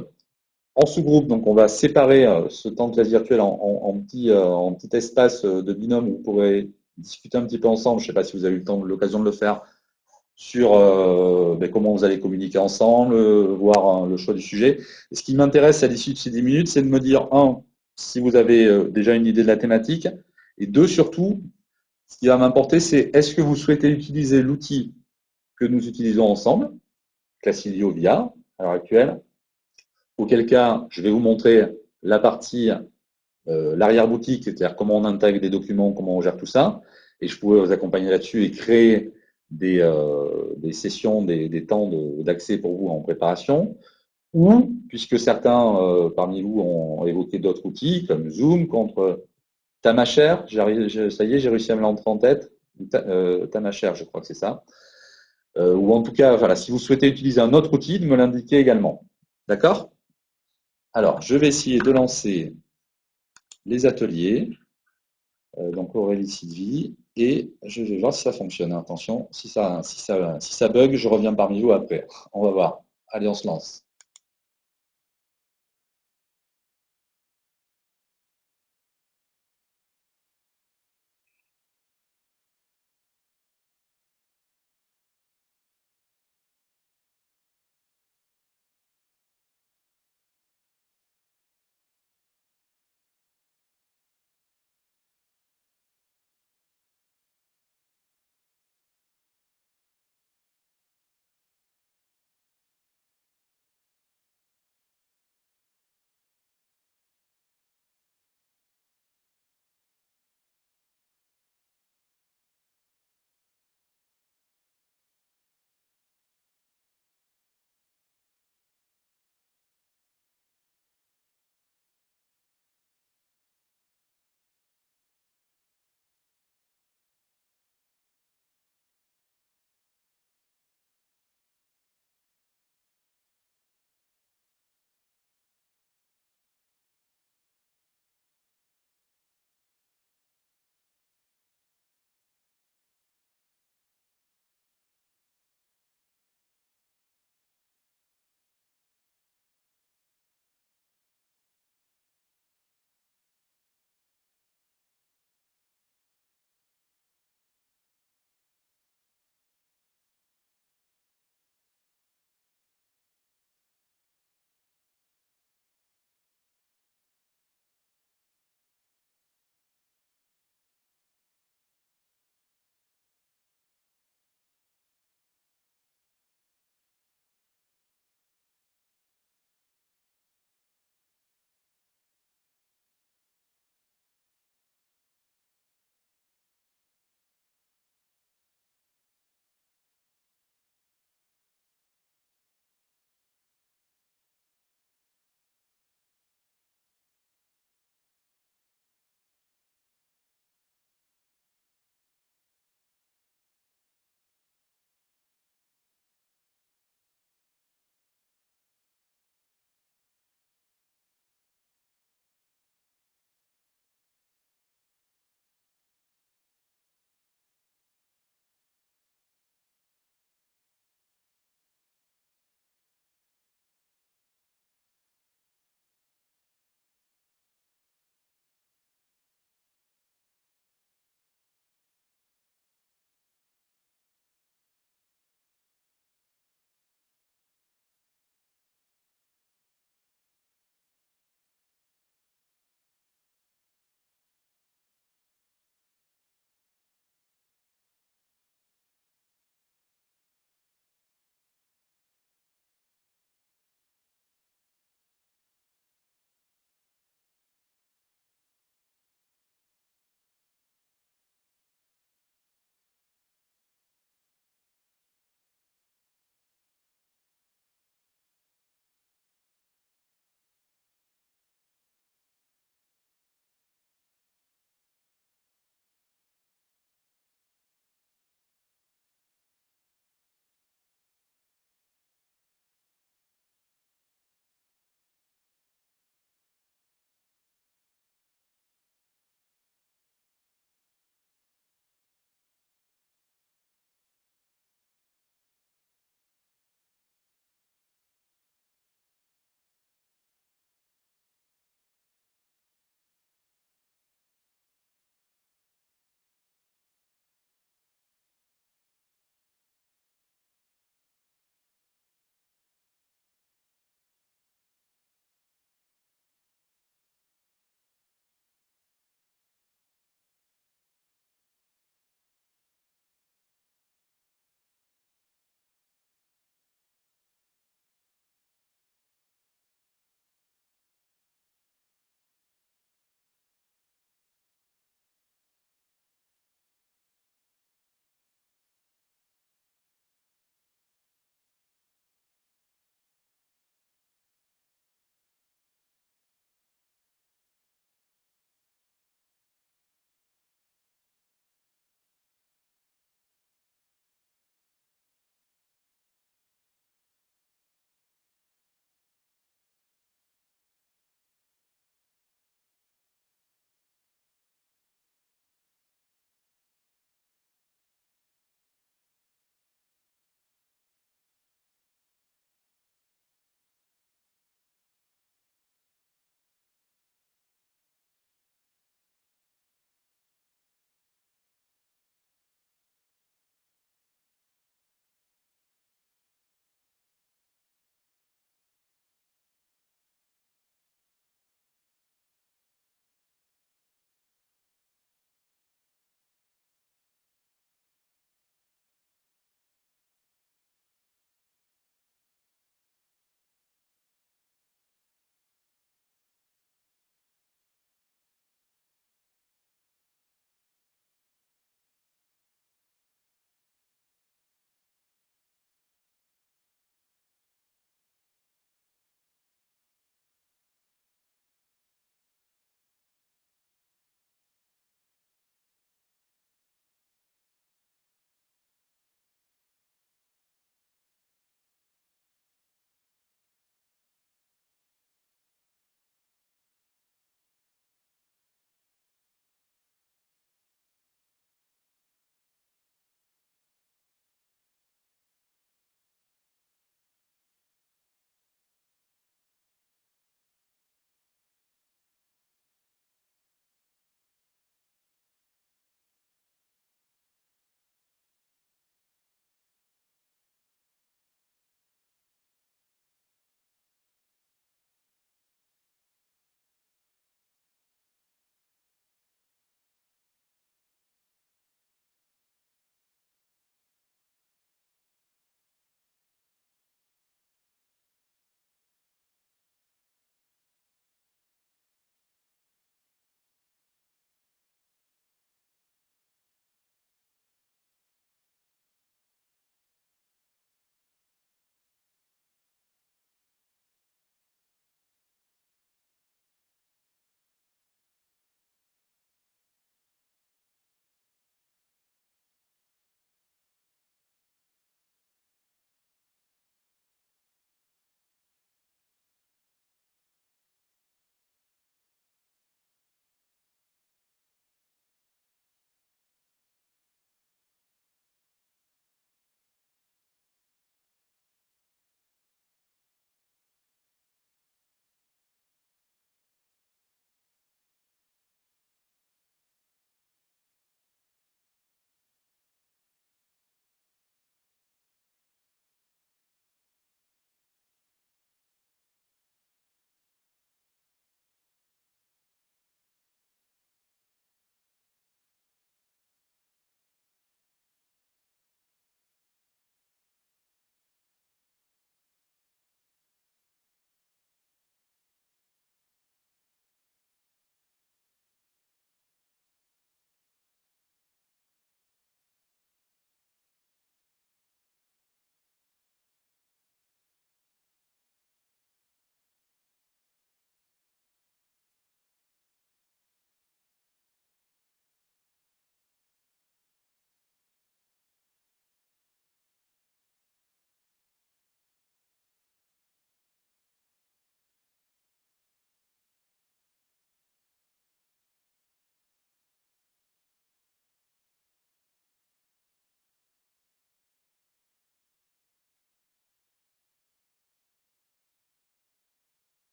en sous-groupe. Donc, on va séparer ce temps de classe virtuelle en petit espace de binôme où vous pourrez discuter un petit peu ensemble. Je ne sais pas si vous avez eu l'occasion de le faire sur comment vous allez communiquer ensemble, voir le choix du sujet. Et ce qui m'intéresse à l'issue de ces 10 minutes, c'est de me dire, un, si vous avez déjà une idée de la thématique, et deux, surtout, ce qui va m'importer, c'est est-ce que vous souhaitez utiliser l'outil que nous utilisons ensemble, Classilio VIA, à l'heure actuelle, auquel cas, je vais vous montrer la partie, l'arrière-boutique, c'est-à-dire comment on intègre des documents, comment on gère tout ça, et je pourrais vous accompagner là-dessus et créer des sessions, des temps d'accès pour vous en préparation, ou, puisque certains parmi vous ont évoqué d'autres outils, comme Zoom, contre Tamashare, ça y est, j'ai réussi à me l'entrer en tête, Tamashare, je crois que c'est ça. Ou en tout cas, voilà, si vous souhaitez utiliser un autre outil, de me l'indiquer également. D'accord? Alors, je vais essayer de lancer les ateliers, donc Aurélie, Sylvie, et je vais voir si ça fonctionne. Attention, si ça bug, je reviens parmi vous après. On va voir. Allez, on se lance.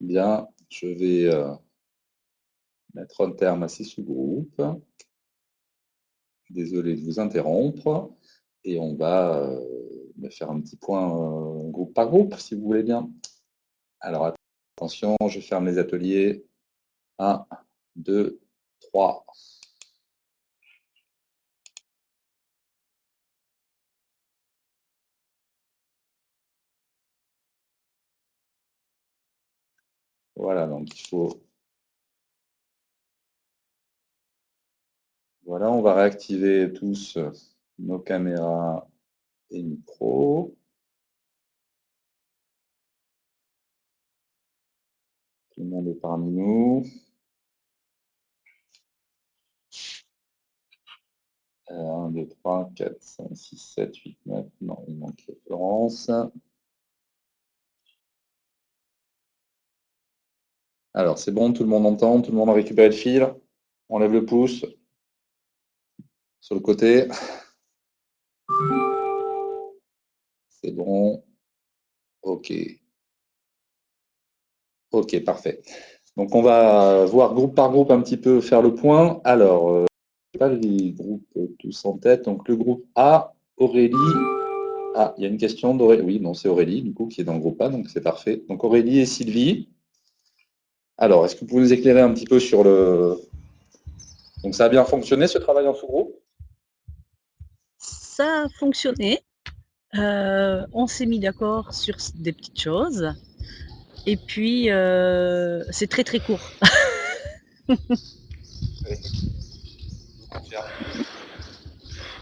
Bien, je vais mettre un terme à ces sous-groupes. Désolé de vous interrompre. Et on va faire un petit point groupe par groupe, si vous voulez bien. Alors, attention, je ferme les ateliers. 1, 2, 3. Voilà, donc il faut... Voilà, on va réactiver tous nos caméras et micros. Tout le monde est parmi nous. 1, 2, 3, 4, 5, 6, 7, 8, 9. Non, il manque Florence. Alors, c'est bon, tout le monde entend, tout le monde a récupéré le fil. On lève le pouce sur le côté. C'est bon. OK. OK, parfait. Donc, on va voir groupe par groupe un petit peu, faire le point. Alors, pas les groupes tous en tête. Donc, le groupe A, Aurélie. Ah, il y a une question d'Aurélie. Oui, non, c'est Aurélie, du coup, qui est dans le groupe A, donc c'est parfait. Donc, Aurélie et Sylvie. Alors, est-ce que vous pouvez nous éclairer un petit peu sur le... Donc, ça a bien fonctionné, ce travail en sous-groupe? Ça a fonctionné. On s'est mis d'accord sur des petites choses. Et puis, c'est très très court.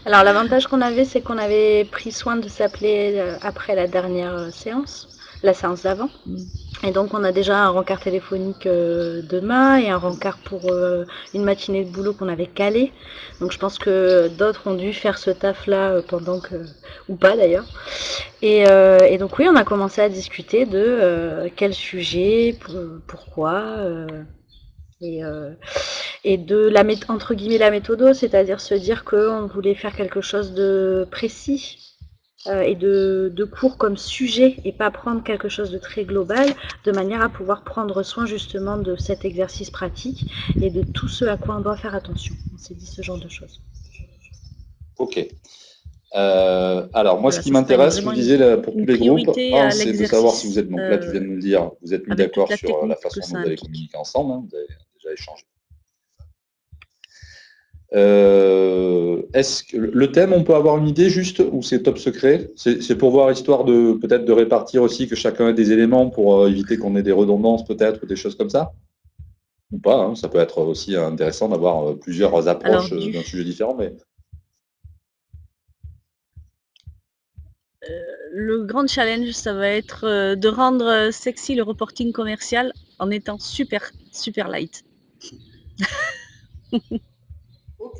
Alors l'avantage qu'on avait, c'est qu'on avait pris soin de s'appeler après la dernière séance, la séance d'avant. Et donc on a déjà un rencard téléphonique demain et un rencard pour une matinée de boulot qu'on avait calé. Donc je pense que d'autres ont dû faire ce taf-là pendant que... ou pas d'ailleurs. Et donc oui, on a commencé à discuter de quel sujet, pourquoi... et de la entre guillemets la méthodo, c'est-à-dire se dire qu'on voulait faire quelque chose de précis et de court comme sujet et pas prendre quelque chose de très global, de manière à pouvoir prendre soin justement de cet exercice pratique et de tout ce à quoi on doit faire attention. On s'est dit ce genre de choses. Ok. Alors, moi, Voilà, ce qui ça sera m'intéresse, je vraiment vous disais pour tous les groupes, priorité à c'est de savoir si l'exercice, vous êtes, donc là, tu viens de nous le dire, vous êtes mis avec toute d'accord la sur la technique que façon ça dont vous allez implique. communiquer ensemble, hein, vous avez déjà échangé. Est-ce que le thème, on peut avoir une idée juste, ou c'est top secret? C'est pour voir, histoire de peut-être de répartir aussi, que chacun ait des éléments pour éviter qu'on ait des redondances peut-être, ou des choses comme ça? Ou pas, hein, ça peut être aussi intéressant d'avoir plusieurs approches d'un sujet différent, mais... Le grand challenge, ça va être de rendre sexy le reporting commercial en étant super, super light. Ok,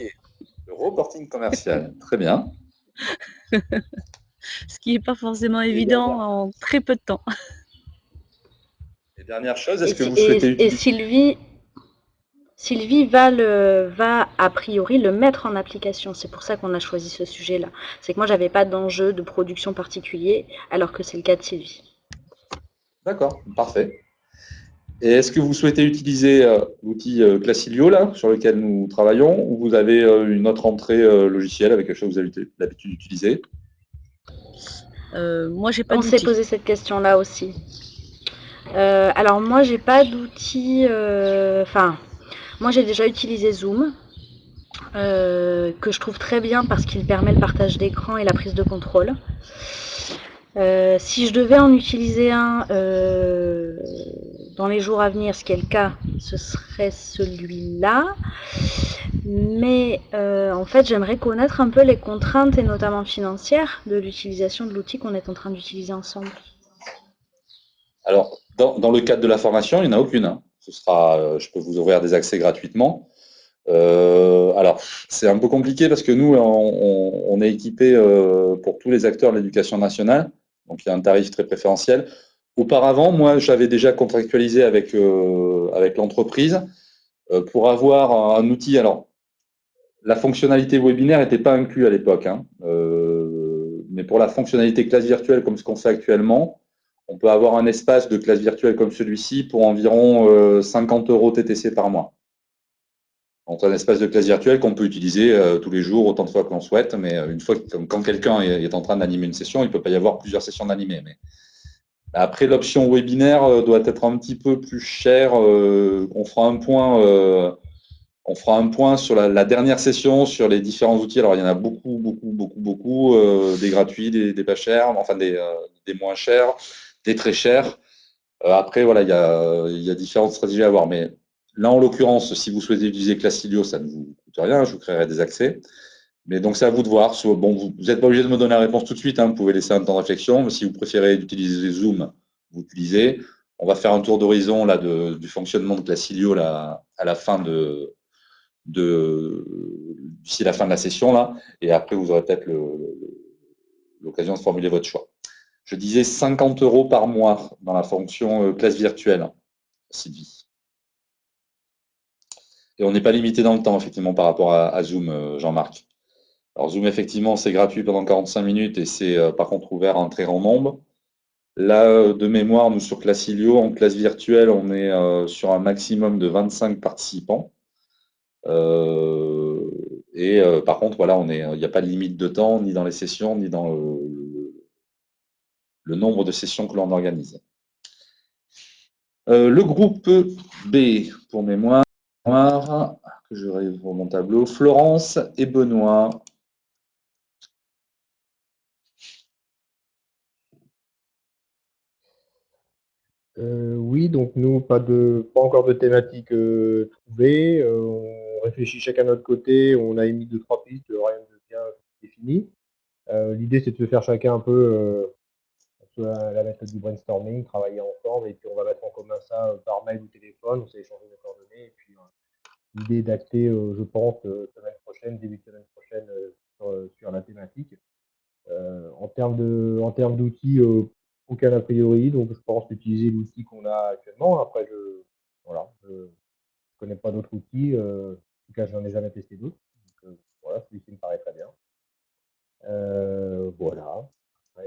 le reporting commercial, très bien. Ce qui n'est pas forcément évident en très peu de temps. Et dernière chose, est-ce que vous souhaitez utiliser... Sylvie va a priori le mettre en application. C'est pour ça qu'on a choisi ce sujet-là. C'est que moi, j'avais pas d'enjeu de production particulier, alors que c'est le cas de Sylvie. D'accord, parfait. Et est-ce que vous souhaitez utiliser l'outil Classilio, là, sur lequel nous travaillons, ou vous avez une autre entrée logicielle avec quelque chose que vous avez l'habitude d'utiliser? Moi, j'ai pas d'outil. On s'est posé cette question-là aussi. Alors, moi, j'ai pas d'outil... moi, j'ai déjà utilisé Zoom, que je trouve très bien parce qu'il permet le partage d'écran et la prise de contrôle. Si je devais en utiliser un dans les jours à venir, ce qui est le cas, ce serait celui-là. Mais en fait, j'aimerais connaître un peu les contraintes, et notamment financières, de l'utilisation de l'outil qu'on est en train d'utiliser ensemble. Alors, dans le cadre de la formation, il n'y en a aucune. Hein. Ce sera, je peux vous ouvrir des accès gratuitement. Alors, c'est un peu compliqué parce que nous, on est équipé pour tous les acteurs de l'éducation nationale. Donc, il y a un tarif très préférentiel. Auparavant, moi, j'avais déjà contractualisé avec l'entreprise pour avoir un outil. Alors, la fonctionnalité webinaire n'était pas inclue à l'époque, hein, mais pour la fonctionnalité classe virtuelle comme ce qu'on fait actuellement, on peut avoir un espace de classe virtuelle comme celui-ci pour environ 50 € TTC par mois. Donc, un espace de classe virtuelle qu'on peut utiliser tous les jours, autant de fois que l'on souhaite, mais une fois quand quelqu'un est en train d'animer une session, il peut pas y avoir plusieurs sessions d'animer. Mais après, l'option webinaire doit être un petit peu plus chère. On fera un point sur la dernière session, sur les différents outils. Alors, il y en a beaucoup, des gratuits, des pas chers, enfin des moins chers, des très chers. Après, voilà, il y a différentes stratégies à avoir. Mais là, en l'occurrence, si vous souhaitez utiliser Classilio, ça ne vous coûte rien. Je vous créerai des accès. Mais donc, c'est à vous de voir. Bon, vous n'êtes pas obligé de me donner la réponse tout de suite. Vous pouvez laisser un temps de réflexion. Mais si vous préférez utiliser Zoom, vous utilisez. On va faire un tour d'horizon là du fonctionnement de Classilio là, à la fin d'ici la fin de la session là. Et après, vous aurez peut-être l'occasion de formuler votre choix. Je disais 50 € par mois dans la fonction classe virtuelle, Sylvie. Et on n'est pas limité dans le temps, effectivement, par rapport à Zoom, Jean-Marc. Alors, Zoom, effectivement, c'est gratuit pendant 45 minutes et c'est par contre ouvert en très grand nombre. Là, de mémoire, nous, sur Classilio, en classe virtuelle, on est sur un maximum de 25 participants. Par contre, voilà, il n'y a pas de limite de temps, ni dans les sessions, ni dans le nombre de sessions que l'on organise. Le groupe B, pour mémoire, que je réouvre mon tableau, Florence et Benoît. Oui, donc nous, pas encore de thématique trouvée. On réfléchit chacun de notre côté. On a émis 2-3 pistes, rien de bien défini. L'idée, c'est de se faire chacun un peu la méthode du brainstorming, travailler ensemble, et puis on va mettre en commun ça par mail ou téléphone. On s'est échangé nos coordonnées. Et puis l'idée d'acter, je pense, semaine prochaine, début de semaine prochaine, sur la thématique. En termes d'outils, aucun a priori, donc je pense utiliser l'outil qu'on a actuellement. Après, je connais pas d'autres outils, en tout cas, je n'en ai jamais testé d'autres. Donc, voilà, celui-ci me paraît très bien. Voilà. Après,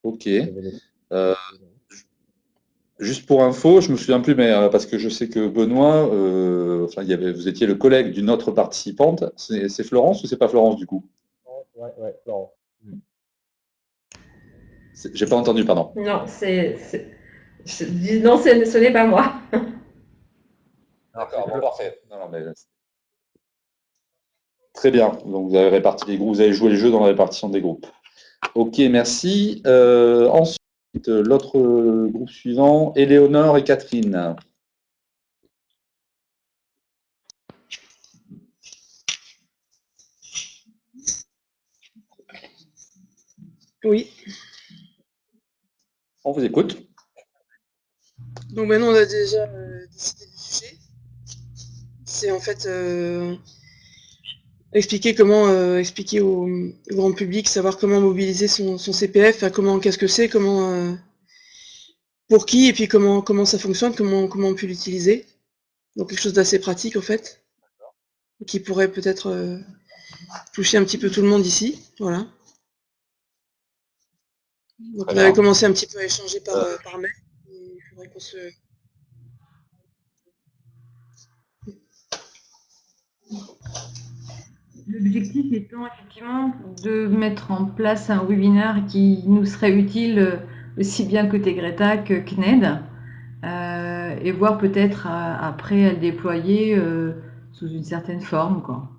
Ok. Juste pour info, je me souviens plus, mais parce que je sais que Benoît, vous étiez le collègue d'une autre participante. C'est Florence ou c'est pas Florence du coup? Ouais, Florence. J'ai pas entendu, pardon. Non, non, ce n'est pas moi. D'accord, bon, parfait. Non, mais... Très bien. Donc vous avez réparti les groupes, vous avez joué le jeu dans la répartition des groupes. Ok, merci. Ensuite, l'autre groupe suivant, Éléonore et Catherine. Oui. On vous écoute. Donc maintenant, on a déjà décidé du sujet. C'est en fait expliquer au grand public, savoir comment mobiliser son CPF, qu'est-ce que c'est, pour qui, et puis comment ça fonctionne, comment on peut l'utiliser. Donc quelque chose d'assez pratique en fait, qui pourrait peut-être toucher un petit peu tout le monde ici. Voilà. Donc on avait commencé un petit peu à échanger par mail. Il faudrait qu'on se... L'objectif étant effectivement de mettre en place un webinaire qui nous serait utile aussi bien côté Greta que CNED, et voir peut-être après à le déployer sous une certaine forme, quoi.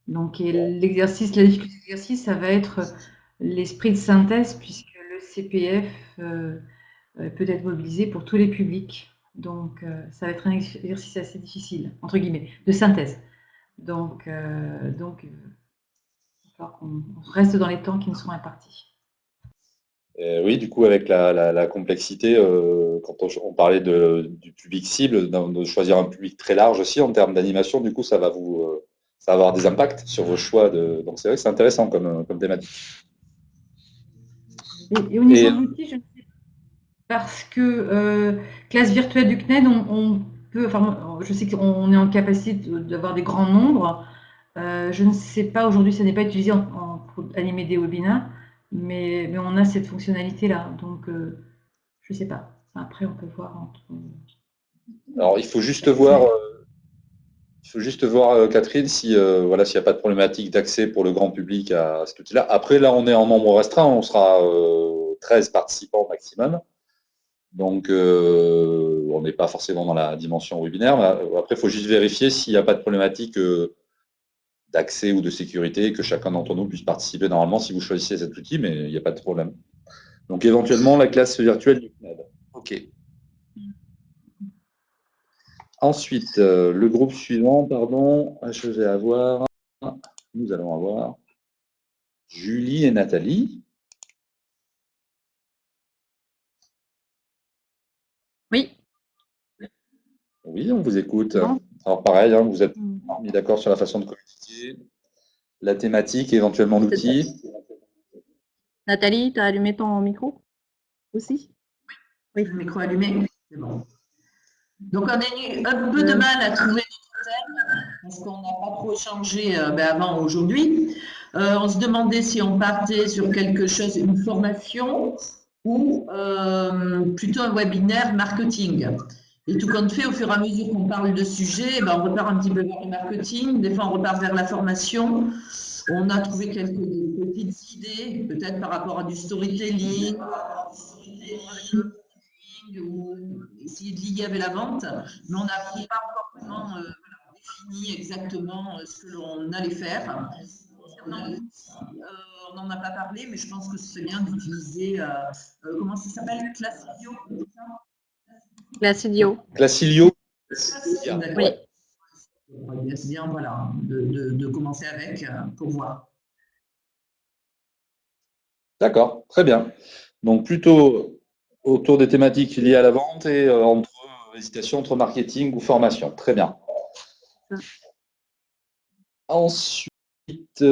Donc l'exercice, la difficulté de l'exercice, ça va être l'esprit de synthèse, puisque le CPF peut être mobilisé pour tous les publics. Donc ça va être un exercice assez difficile, entre guillemets, de synthèse. Donc, il va falloir qu'on reste dans les temps qui nous sont impartis. Oui, du coup, avec la complexité, quand on parlait du public cible, de choisir un public très large aussi en termes d'animation, du coup, ça va avoir des impacts sur vos choix. Donc, c'est vrai que c'est intéressant comme thématique. Et au niveau de l'outil, je ne sais pas, parce que classe virtuelle du CNED, on peut, enfin, je sais qu'on est en capacité d'avoir des grands nombres. Je ne sais pas, aujourd'hui, ça n'est pas utilisé pour animer des webinaires, mais on a cette fonctionnalité-là. Donc, je sais pas. Après, on peut voir entre. Alors, il faut juste voir, Catherine, si voilà, s'il n'y a pas de problématique d'accès pour le grand public à cet outil-là. Après, là, on est en nombre restreint, on sera 13 participants maximum. Donc, on n'est pas forcément dans la dimension webinaire. Mais après, il faut juste vérifier s'il n'y a pas de problématique d'accès ou de sécurité, que chacun d'entre nous puisse participer normalement si vous choisissez cet outil, mais il n'y a pas de problème. Donc, éventuellement, la classe virtuelle du CNED. OK. Ensuite, le groupe suivant, pardon, nous allons avoir Julie et Nathalie. Oui. Oui, on vous écoute. Non. Alors pareil, hein, vous êtes mis d'accord sur la façon de communiquer, la thématique et éventuellement l'outil. Nathalie, tu as allumé ton micro aussi? Oui, le micro allumé. C'est bon. Donc, on a eu un peu de mal à trouver notre thème parce qu'on n'a pas trop échangé avant aujourd'hui. On se demandait si on partait sur quelque chose, une formation ou plutôt un webinaire marketing. Et tout compte fait, au fur et à mesure qu'on parle de sujet, on repart un petit peu vers le marketing, des fois on repart vers la formation. On a trouvé quelques petites idées, peut-être par rapport à du storytelling, ou essayer de lier avec la vente, mais on n'a pas encore vraiment défini exactement ce que l'on allait faire. On n'en a pas parlé, mais je pense que c'est bien d'utiliser, comment ça s'appelle, Classilio. Classilio. Classilio. Oui. C'est bien, voilà, de commencer avec pour voir. D'accord, très bien. Donc plutôt autour des thématiques liées à la vente et hésitation entre marketing ou formation. Très bien. Ensuite,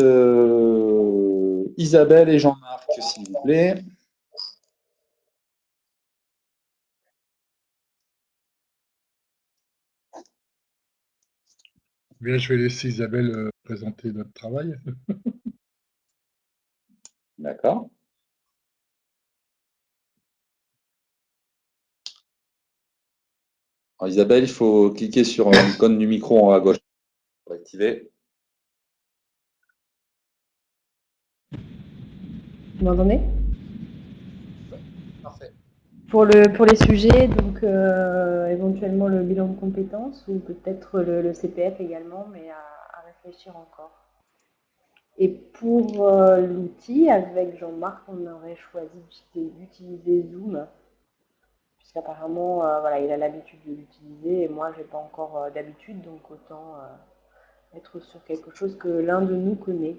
Isabelle et Jean-Marc, s'il vous plaît. Bien, je vais laisser Isabelle présenter notre travail. D'accord. Alors, Isabelle, il faut cliquer sur l'icône du micro en haut à gauche pour l'activer. Vous m'entendez? Parfait. Pour les sujets, donc éventuellement le bilan de compétences ou peut-être le CPF également, mais à réfléchir encore. Et pour l'outil, avec Jean-Marc, on aurait choisi d'utiliser Zoom, puisqu'apparemment, voilà, il a l'habitude de l'utiliser et moi, j'ai pas encore d'habitude, donc autant être sur quelque chose que l'un de nous connaît.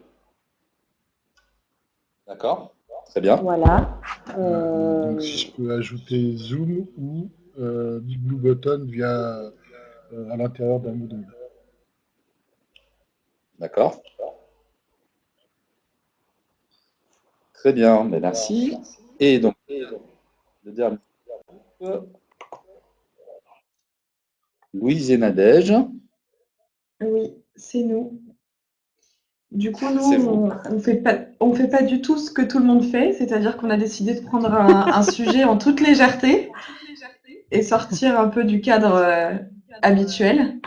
D'accord, très bien. Voilà. Donc, si je peux ajouter Zoom ou du Blue Button à l'intérieur d'un Moodle. D'accord. Très bien, mais merci. Et donc, le dernier groupe, Louise et Nadège. Oui, c'est nous. Du coup, nous, on fait pas du tout ce que tout le monde fait, c'est-à-dire qu'on a décidé de prendre un sujet en toute légèreté et sortir un peu du cadre habituel.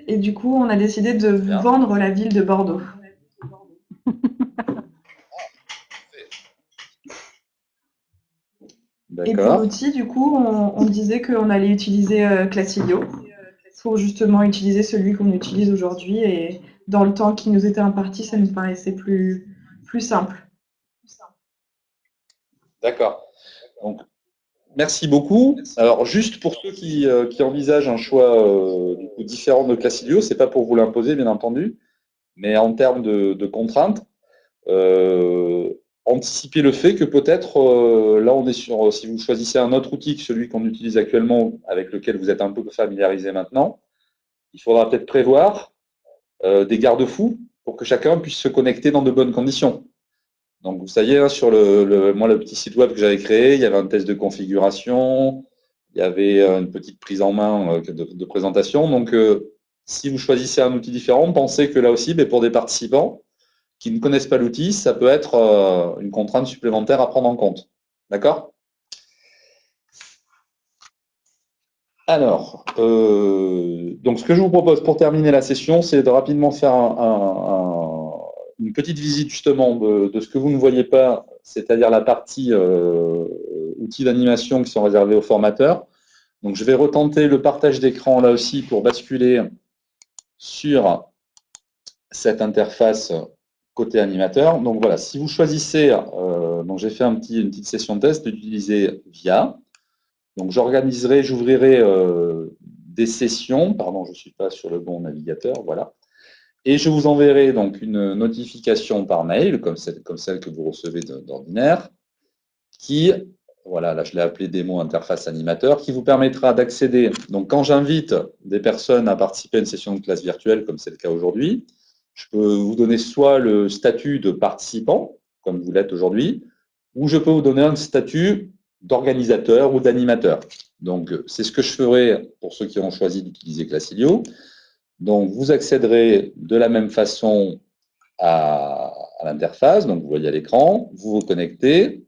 Et du coup, on a décidé de vendre la ville de Bordeaux. Et pour l'outil, du coup, on disait qu'on allait utiliser Classilio pour justement utiliser celui qu'on utilise aujourd'hui. Et dans le temps qui nous était imparti, ça nous paraissait plus simple. D'accord. Donc, merci beaucoup. Alors, juste pour ceux qui envisagent un choix du coup, différent de Classilio, c'est pas pour vous l'imposer, bien entendu, mais en termes de contraintes, anticiper le fait que peut-être, là, on est sur, si vous choisissez un autre outil que celui qu'on utilise actuellement, avec lequel vous êtes un peu familiarisé maintenant, il faudra peut-être prévoir des garde-fous pour que chacun puisse se connecter dans de bonnes conditions. Donc, vous savez, hein, sur moi, le petit site web que j'avais créé, il y avait un test de configuration, il y avait une petite prise en main de présentation. Donc, si vous choisissez un outil différent, pensez que là aussi, pour des participants, qui ne connaissent pas l'outil, ça peut être une contrainte supplémentaire à prendre en compte. D'accord? Alors, donc ce que je vous propose pour terminer la session, c'est de rapidement faire une petite visite justement de ce que vous ne voyez pas, c'est-à-dire la partie outils d'animation qui sont réservés aux formateurs. Donc je vais retenter le partage d'écran là aussi pour basculer sur cette interface côté animateur. Donc voilà, si vous choisissez, donc j'ai fait une petite session test d'utiliser VIA. Donc j'organiserai, j'ouvrirai des sessions, pardon, je ne suis pas sur le bon navigateur, voilà. Et je vous enverrai donc une notification par mail, comme celle que vous recevez d'ordinaire, qui, voilà, là je l'ai appelé démo interface animateur, qui vous permettra d'accéder, donc quand j'invite des personnes à participer à une session de classe virtuelle, comme c'est le cas aujourd'hui, je peux vous donner soit le statut de participant, comme vous l'êtes aujourd'hui, ou je peux vous donner un statut d'organisateur ou d'animateur. Donc, c'est ce que je ferai pour ceux qui ont choisi d'utiliser Classilio. Donc, vous accéderez de la même façon à l'interface. Donc, vous voyez à l'écran, vous vous connectez.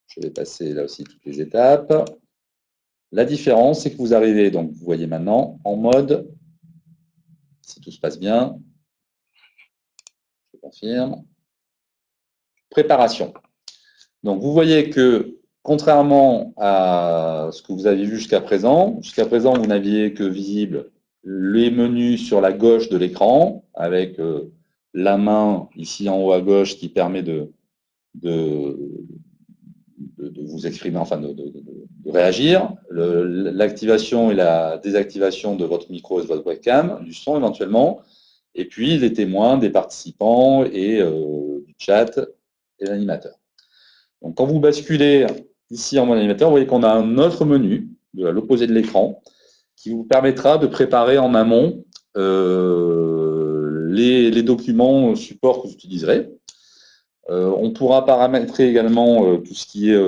Je vais passer là aussi toutes les étapes. La différence, c'est que vous arrivez, donc vous voyez maintenant, en mode, si tout se passe bien, je confirme, préparation. Donc, vous voyez que, contrairement à ce que vous avez vu jusqu'à présent, vous n'aviez que visible les menus sur la gauche de l'écran, avec la main ici en haut à gauche qui permet de vous exprimer, enfin de réagir, l'activation et la désactivation de votre micro et de votre webcam, du son éventuellement, et puis les témoins, des participants et du chat et l'animateur. Donc, quand vous basculez ici en mode animateur, vous voyez qu'on a un autre menu à l'opposé de l'écran qui vous permettra de préparer en amont les documents support que vous utiliserez. On pourra paramétrer également tout ce qui est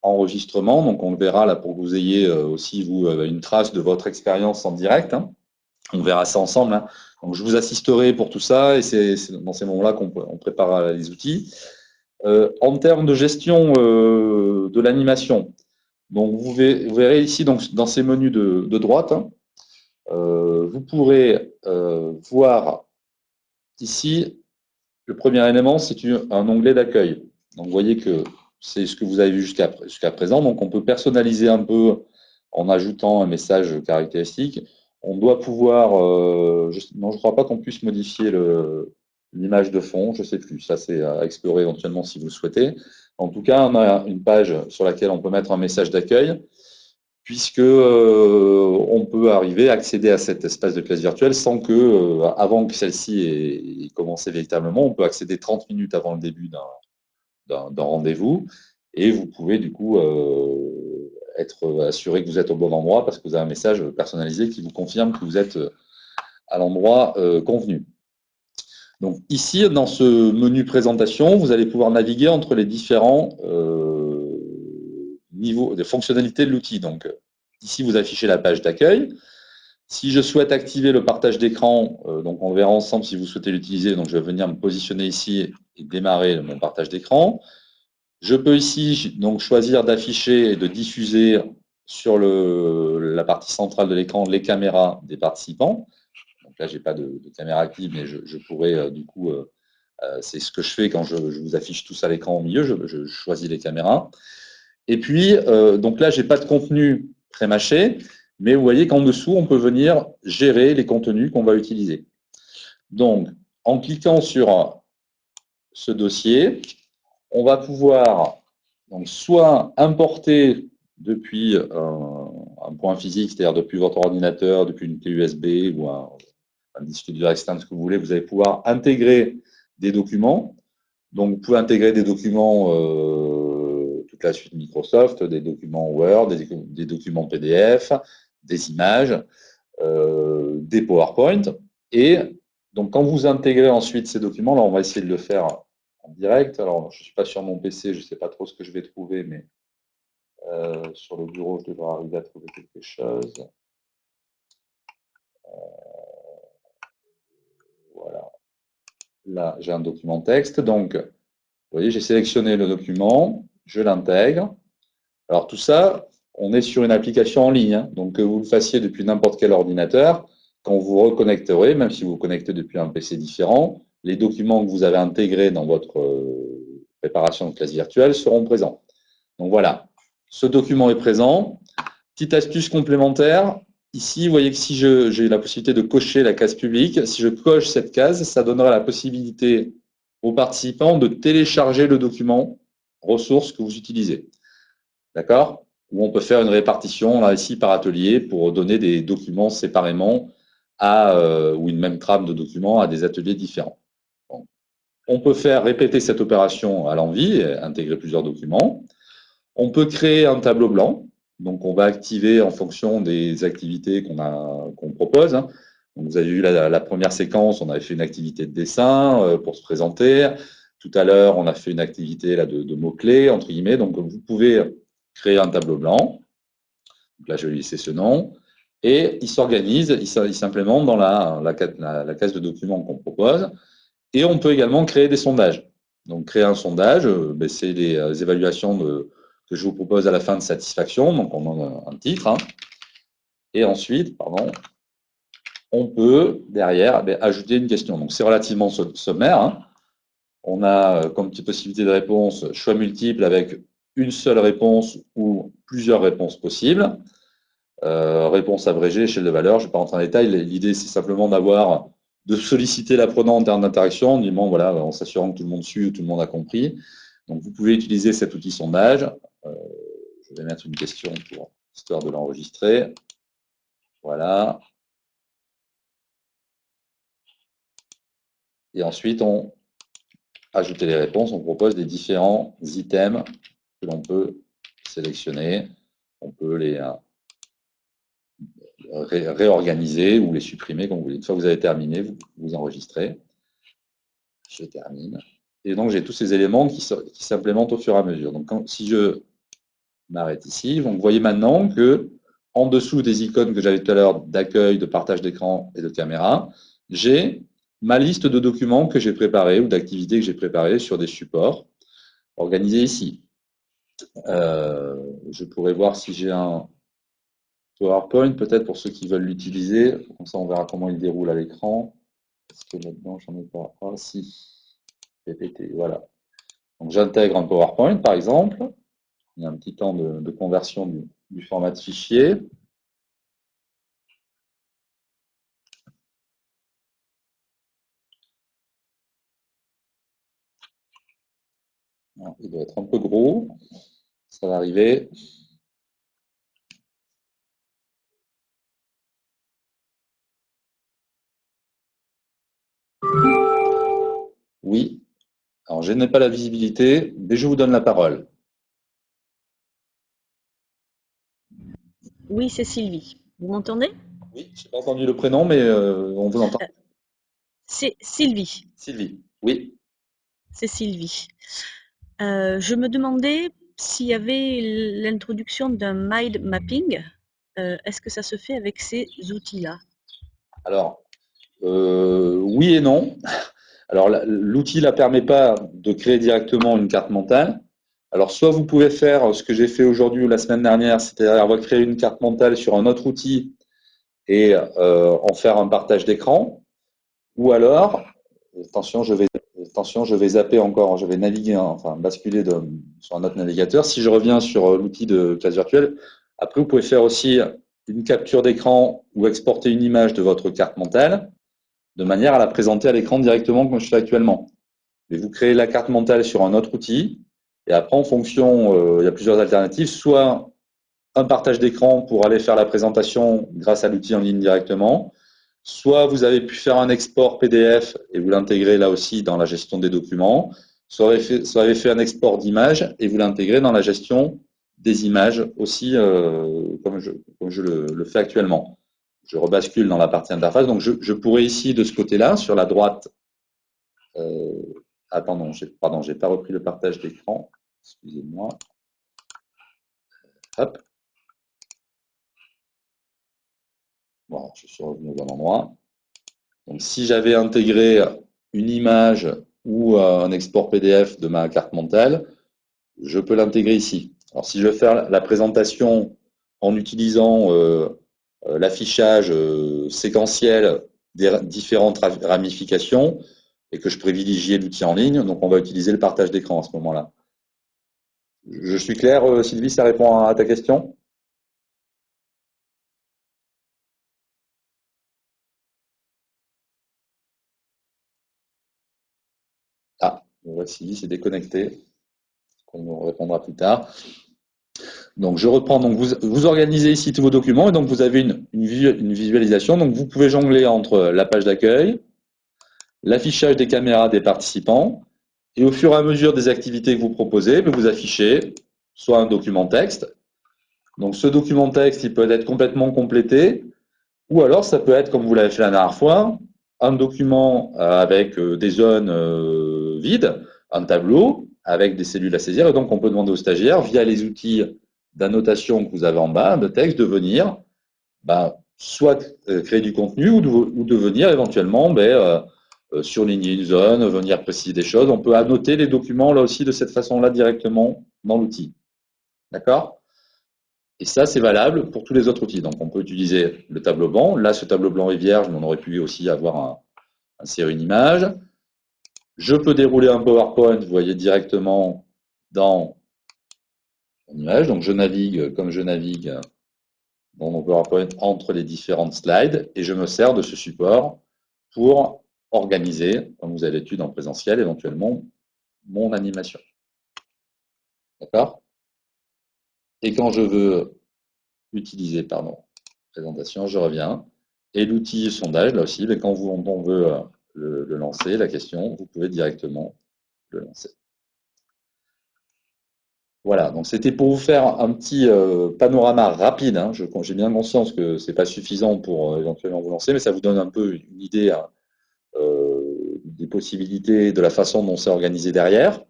enregistrement. Donc, on le verra là pour que vous ayez aussi, vous, une trace de votre expérience en direct. Hein. On verra ça ensemble. Hein. Donc, je vous assisterai pour tout ça et c'est dans ces moments-là qu'on préparera les outils. En termes de gestion de l'animation, donc vous verrez ici donc, dans ces menus de droite, hein, vous pourrez voir ici, le premier élément, c'est un onglet d'accueil. Donc vous voyez que c'est ce que vous avez vu jusqu'à présent. Donc on peut personnaliser un peu en ajoutant un message caractéristique. On doit pouvoir, non, je ne crois pas qu'on puisse modifier l'image de fond, je ne sais plus. Ça, c'est à explorer éventuellement si vous le souhaitez. En tout cas, on a une page sur laquelle on peut mettre un message d'accueil, puisque on peut arriver à accéder à cet espace de classe virtuelle sans que, avant que celle-ci ait commencé véritablement, on peut accéder 30 minutes avant le début d'un rendez-vous, et vous pouvez du coup être assuré que vous êtes au bon endroit parce que vous avez un message personnalisé qui vous confirme que vous êtes à l'endroit convenu. Donc ici, dans ce menu présentation, vous allez pouvoir naviguer entre les différents niveaux de fonctionnalité de l'outil. Donc ici, vous affichez la page d'accueil. Si je souhaite activer le partage d'écran, donc on verra ensemble si vous souhaitez l'utiliser. Donc je vais venir me positionner ici et démarrer mon partage d'écran. Je peux ici donc choisir d'afficher et de diffuser sur la partie centrale de l'écran les caméras des participants. Donc là, je n'ai pas de caméra active, mais je pourrais du coup, c'est ce que je fais quand je vous affiche tous à l'écran au milieu, je choisis les caméras. Et puis, donc là, je n'ai pas de contenu prémâché, mais vous voyez qu'en dessous, on peut venir gérer les contenus qu'on va utiliser. Donc, en cliquant sur ce dossier, on va pouvoir donc, soit importer depuis un point physique, c'est-à-dire depuis votre ordinateur, depuis une clé USB ou un disque dur externe, ce que vous voulez, vous allez pouvoir intégrer des documents. Donc, vous pouvez intégrer des documents, toute la suite Microsoft, des documents Word, des documents PDF, des images, des PowerPoint. Et donc, quand vous intégrez ensuite ces documents, là, on va essayer de le faire en direct. Alors, je ne suis pas sur mon PC, je ne sais pas trop ce que je vais trouver, mais sur le bureau, je devrais arriver à trouver quelque chose. Voilà. là, j'ai un document texte. Donc, vous voyez, j'ai sélectionné le document, je l'intègre. Alors, tout ça, on est sur une application en ligne. Hein. Donc, que vous le fassiez depuis n'importe quel ordinateur, quand vous reconnecterez, même si vous vous connectez depuis un PC différent, les documents que vous avez intégrés dans votre préparation de classe virtuelle seront présents. Donc, voilà. Ce document est présent. Petite astuce complémentaire. Ici, vous voyez que si j'ai la possibilité de cocher la case publique, si je coche cette case, ça donnera la possibilité aux participants de télécharger le document ressource que vous utilisez. D'accord? Ou on peut faire une répartition, là, ici, par atelier, pour donner des documents séparément ou une même trame de documents à des ateliers différents. Bon. On peut faire répéter cette opération à l'envi, intégrer plusieurs documents. On peut créer un tableau blanc. Donc, on va activer en fonction des activités qu'on propose. Donc, vous avez vu la première séquence, on avait fait une activité de dessin pour se présenter. Tout à l'heure, on a fait une activité là, de mots-clés, entre guillemets. Donc, vous pouvez créer un tableau blanc. Donc là, je vais laisser ce nom. Et il s'organise, il s'implémente dans la case de documents qu'on propose. Et on peut également créer des sondages. Donc, créer un sondage, c'est les évaluations que je vous propose à la fin de satisfaction. Donc, on a un titre. Hein. Et ensuite, on peut, derrière, ajouter une question. Donc, c'est relativement sommaire. Hein. On a comme possibilité de réponse choix multiple avec une seule réponse ou plusieurs réponses possibles. Réponse abrégée, échelle de valeur, je ne vais pas rentrer en détail. L'idée, c'est simplement de solliciter l'apprenant en termes d'interaction, voilà, en s'assurant que tout le monde suit ou tout le monde a compris. Donc, vous pouvez utiliser cet outil sondage. Je vais mettre une question pour histoire de l'enregistrer. Voilà. Et ensuite, on ajoute les réponses. On propose des différents items que l'on peut sélectionner. On peut les réorganiser ou les supprimer comme vous voulez. Une fois que vous avez terminé, vous enregistrez. Je termine. Et donc, j'ai tous ces éléments qui s'implémentent au fur et à mesure. Donc, si je m'arrête ici, donc, vous voyez maintenant que en dessous des icônes que j'avais tout à l'heure d'accueil, de partage d'écran et de caméra, j'ai ma liste de documents que j'ai préparés ou d'activités que j'ai préparées sur des supports organisés ici. Je pourrais voir si j'ai un PowerPoint, peut-être pour ceux qui veulent l'utiliser. Comme ça, on verra comment il déroule à l'écran. Est-ce que maintenant, j'en ai pas? Ah, si. PPT, voilà. Donc, j'intègre un PowerPoint, par exemple. Il y a un petit temps de conversion du format de fichier. Il doit être un peu gros. Ça va arriver. Oui. Alors, je n'ai pas la visibilité, mais je vous donne la parole. Oui, c'est Sylvie. Vous m'entendez? Oui, je n'ai pas entendu le prénom, mais on vous entend. C'est Sylvie. Sylvie, oui. C'est Sylvie. Je me demandais s'il y avait l'introduction d'un mind mapping. Est-ce que ça se fait avec ces outils-là? Alors, oui et non. Alors, l'outil ne permet pas de créer directement une carte mentale. Alors, soit vous pouvez faire ce que j'ai fait aujourd'hui ou la semaine dernière, c'est-à-dire créer une carte mentale sur un autre outil et en faire un partage d'écran. Ou alors, attention, je vais zapper encore, je vais naviguer, enfin basculer sur un autre navigateur. Si je reviens sur l'outil de classe virtuelle, après vous pouvez faire aussi une capture d'écran ou exporter une image de votre carte mentale de manière à la présenter à l'écran directement comme je fais actuellement. Mais vous créez la carte mentale sur un autre outil et après en fonction, il y a plusieurs alternatives, soit un partage d'écran pour aller faire la présentation grâce à l'outil en ligne directement, soit vous avez pu faire un export PDF et vous l'intégrez là aussi dans la gestion des documents, soit vous avez fait un export d'image et vous l'intégrez dans la gestion des images aussi comme je le fais actuellement. Je rebascule dans la partie interface. Donc, je pourrais ici, de ce côté-là, sur la droite, pardon, j'ai pas repris le partage d'écran. Excusez-moi. Hop. Voilà, je suis revenu au bon endroit. Donc, si j'avais intégré une image ou un export PDF de ma carte mentale, je peux l'intégrer ici. Alors, si je veux faire la présentation en utilisant l'affichage séquentiel des différentes ramifications et que je privilégie l'outil en ligne, donc on va utiliser le partage d'écran à ce moment-là. Je suis clair, Sylvie, ça répond à ta question? Ah, voici, c'est déconnecté. On nous répondra plus tard. Donc, je reprends. Donc, vous organisez ici tous vos documents et donc vous avez une visualisation. Donc, vous pouvez jongler entre la page d'accueil, l'affichage des caméras des participants et au fur et à mesure des activités que vous proposez, vous affichez soit un document texte. Donc, ce document texte, il peut être complètement complété ou alors ça peut être, comme vous l'avez fait la dernière fois, un document avec des zones vides, un tableau avec des cellules à saisir. Et donc, on peut demander aux stagiaires, via les outils d'annotation que vous avez en bas, de texte, de venir soit créer du contenu ou de venir éventuellement surligner une zone, venir préciser des choses. On peut annoter les documents là aussi de cette façon-là directement dans l'outil. D'accord? Et ça, c'est valable pour tous les autres outils. Donc, on peut utiliser le tableau blanc. Là, ce tableau blanc est vierge, mais on aurait pu aussi avoir insérer une image. Je peux dérouler un PowerPoint, vous voyez, directement dans une image. Donc, je navigue comme je navigue dans mon PowerPoint entre les différentes slides et je me sers de ce support pour organiser, comme vous avez l'habitude en présentiel, éventuellement, mon animation. D'accord? Et quand je veux utiliser, présentation, je reviens. Et l'outil sondage, là aussi, mais quand on veut le lancer, la question, vous pouvez directement le lancer. Voilà, donc c'était pour vous faire un petit panorama rapide. Hein. J'ai bien conscience que ce n'est pas suffisant pour éventuellement vous lancer, mais ça vous donne un peu une idée des possibilités, de la façon dont c'est organisé derrière.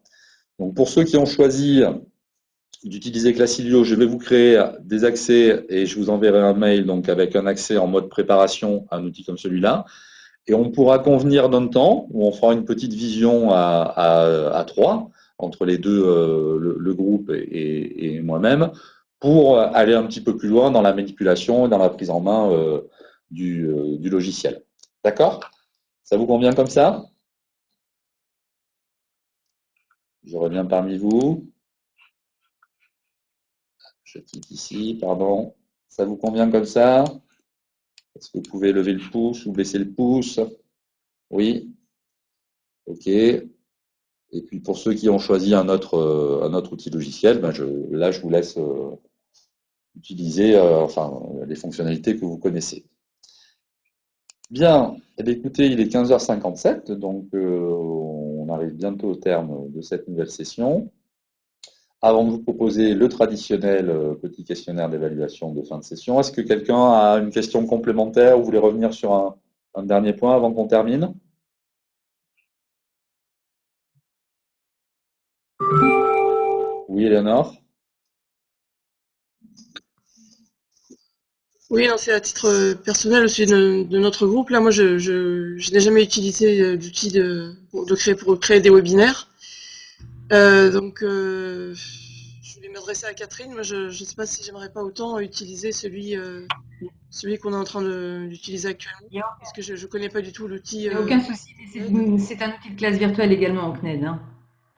Donc pour ceux qui ont choisi d'utiliser Classilio, je vais vous créer des accès et je vous enverrai un mail donc avec un accès en mode préparation à un outil comme celui-là. Et on pourra convenir d'un temps où on fera une petite vision à 3 entre les deux, le groupe et moi-même, pour aller un petit peu plus loin dans la manipulation et dans la prise en main du logiciel. D'accord? Ça vous convient comme ça? Je reviens parmi vous. Je quitte ici, pardon. Ça vous convient comme ça? Est-ce que vous pouvez lever le pouce ou baisser le pouce? Oui? OK. Et puis pour ceux qui ont choisi un autre outil logiciel, là je vous laisse utiliser les fonctionnalités que vous connaissez. Bien, écoutez, il est 15h57, donc on arrive bientôt au terme de cette nouvelle session. Avant de vous proposer le traditionnel petit questionnaire d'évaluation de fin de session, est-ce que quelqu'un a une question complémentaire ou voulait revenir sur un dernier point avant qu'on termine? Oui, Eleonore? Oui, c'est à titre personnel aussi de notre groupe. Là, moi, je n'ai jamais utilisé d'outils pour créer des webinaires. Donc, je vais m'adresser à Catherine. Moi, je ne sais pas si j'aimerais pas autant utiliser celui qu'on est en train d'utiliser actuellement. Parce que je ne connais pas du tout l'outil. Il n'y a aucun souci. C'est un outil de classe virtuelle également en CNED. Hein.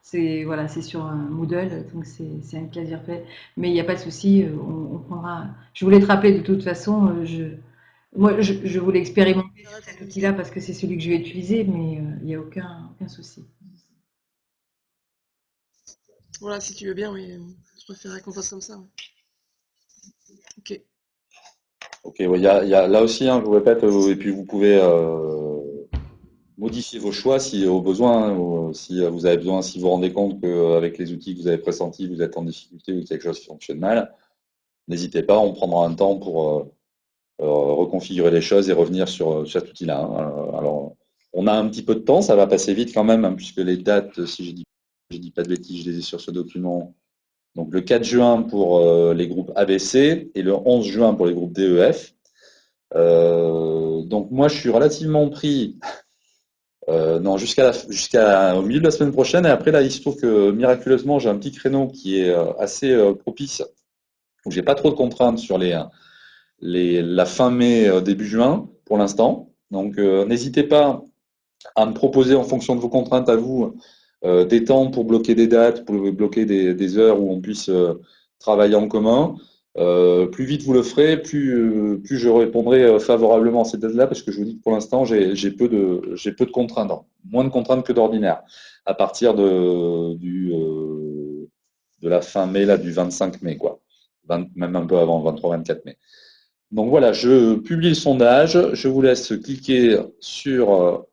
C'est sur un Moodle, donc c'est une classe virtuelle. Mais il n'y a pas de souci, on prendra. Je voulais te rappeler de toute façon, je voulais expérimenter cet outil-là parce que c'est celui que je vais utiliser, mais il n'y a aucun souci. Voilà, si tu veux bien, oui. Je préférerais qu'on fasse comme ça. Ok. Ok, ouais, y a, là aussi, hein, je vous répète, et puis vous pouvez modifier vos choix si au besoin, ou si vous avez besoin, si vous vous rendez compte qu'avec les outils que vous avez pressentis, vous êtes en difficulté ou quelque chose qui fonctionne mal, n'hésitez pas, on prendra un temps pour reconfigurer les choses et revenir sur cet outil-là. Hein. Alors, on a un petit peu de temps, ça va passer vite quand même, hein, puisque les dates, si je dis pas de bêtises, je les ai sur ce document. Donc le 4 juin pour les groupes ABC et le 11 juin pour les groupes DEF. Donc moi, je suis relativement pris Non, jusqu'au milieu de la semaine prochaine. Et après, là, il se trouve que miraculeusement, j'ai un petit créneau qui est assez propice, où j'ai pas trop de contraintes sur la fin mai, début juin, pour l'instant. Donc, n'hésitez pas à me proposer en fonction de vos contraintes à vous des temps pour bloquer des dates, pour bloquer des heures où on puisse travailler en commun. Plus vite vous le ferez, plus je répondrai favorablement à cette date-là, parce que je vous dis que pour l'instant j'ai peu de contraintes, moins de contraintes que d'ordinaire, à partir de la fin mai, là, du 25 mai, quoi. Même un peu avant, 23-24 mai. Donc voilà, je publie le sondage, je vous laisse cliquer sur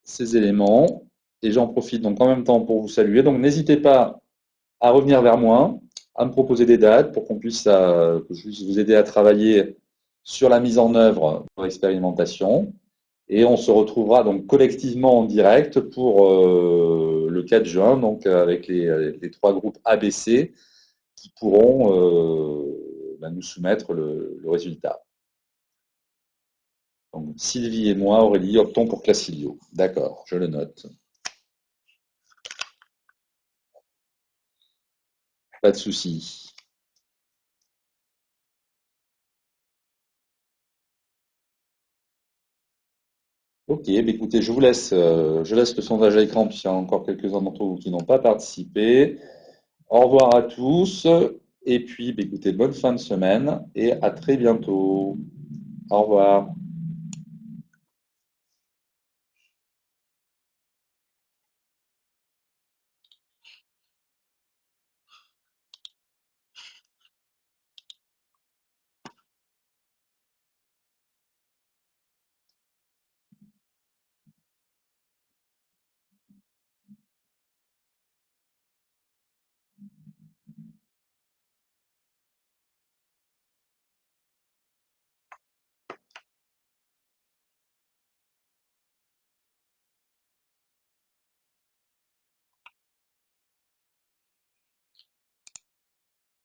ces éléments, et j'en profite donc en même temps pour vous saluer. Donc n'hésitez pas à revenir vers moi, à me proposer des dates pour que je puisse vous aider à travailler sur la mise en œuvre de l'expérimentation. Et on se retrouvera donc collectivement en direct pour le 4 juin, donc avec les 3 groupes ABC qui pourront nous soumettre le résultat. Donc Sylvie et moi, Aurélie, optons pour Classilio. D'accord, je le note. Pas de souci. Ok, bah écoutez, je laisse le sondage à l'écran puisqu'il y a encore quelques-uns d'entre vous qui n'ont pas participé. Au revoir à tous et puis bah écoutez, bonne fin de semaine et à très bientôt. Au revoir.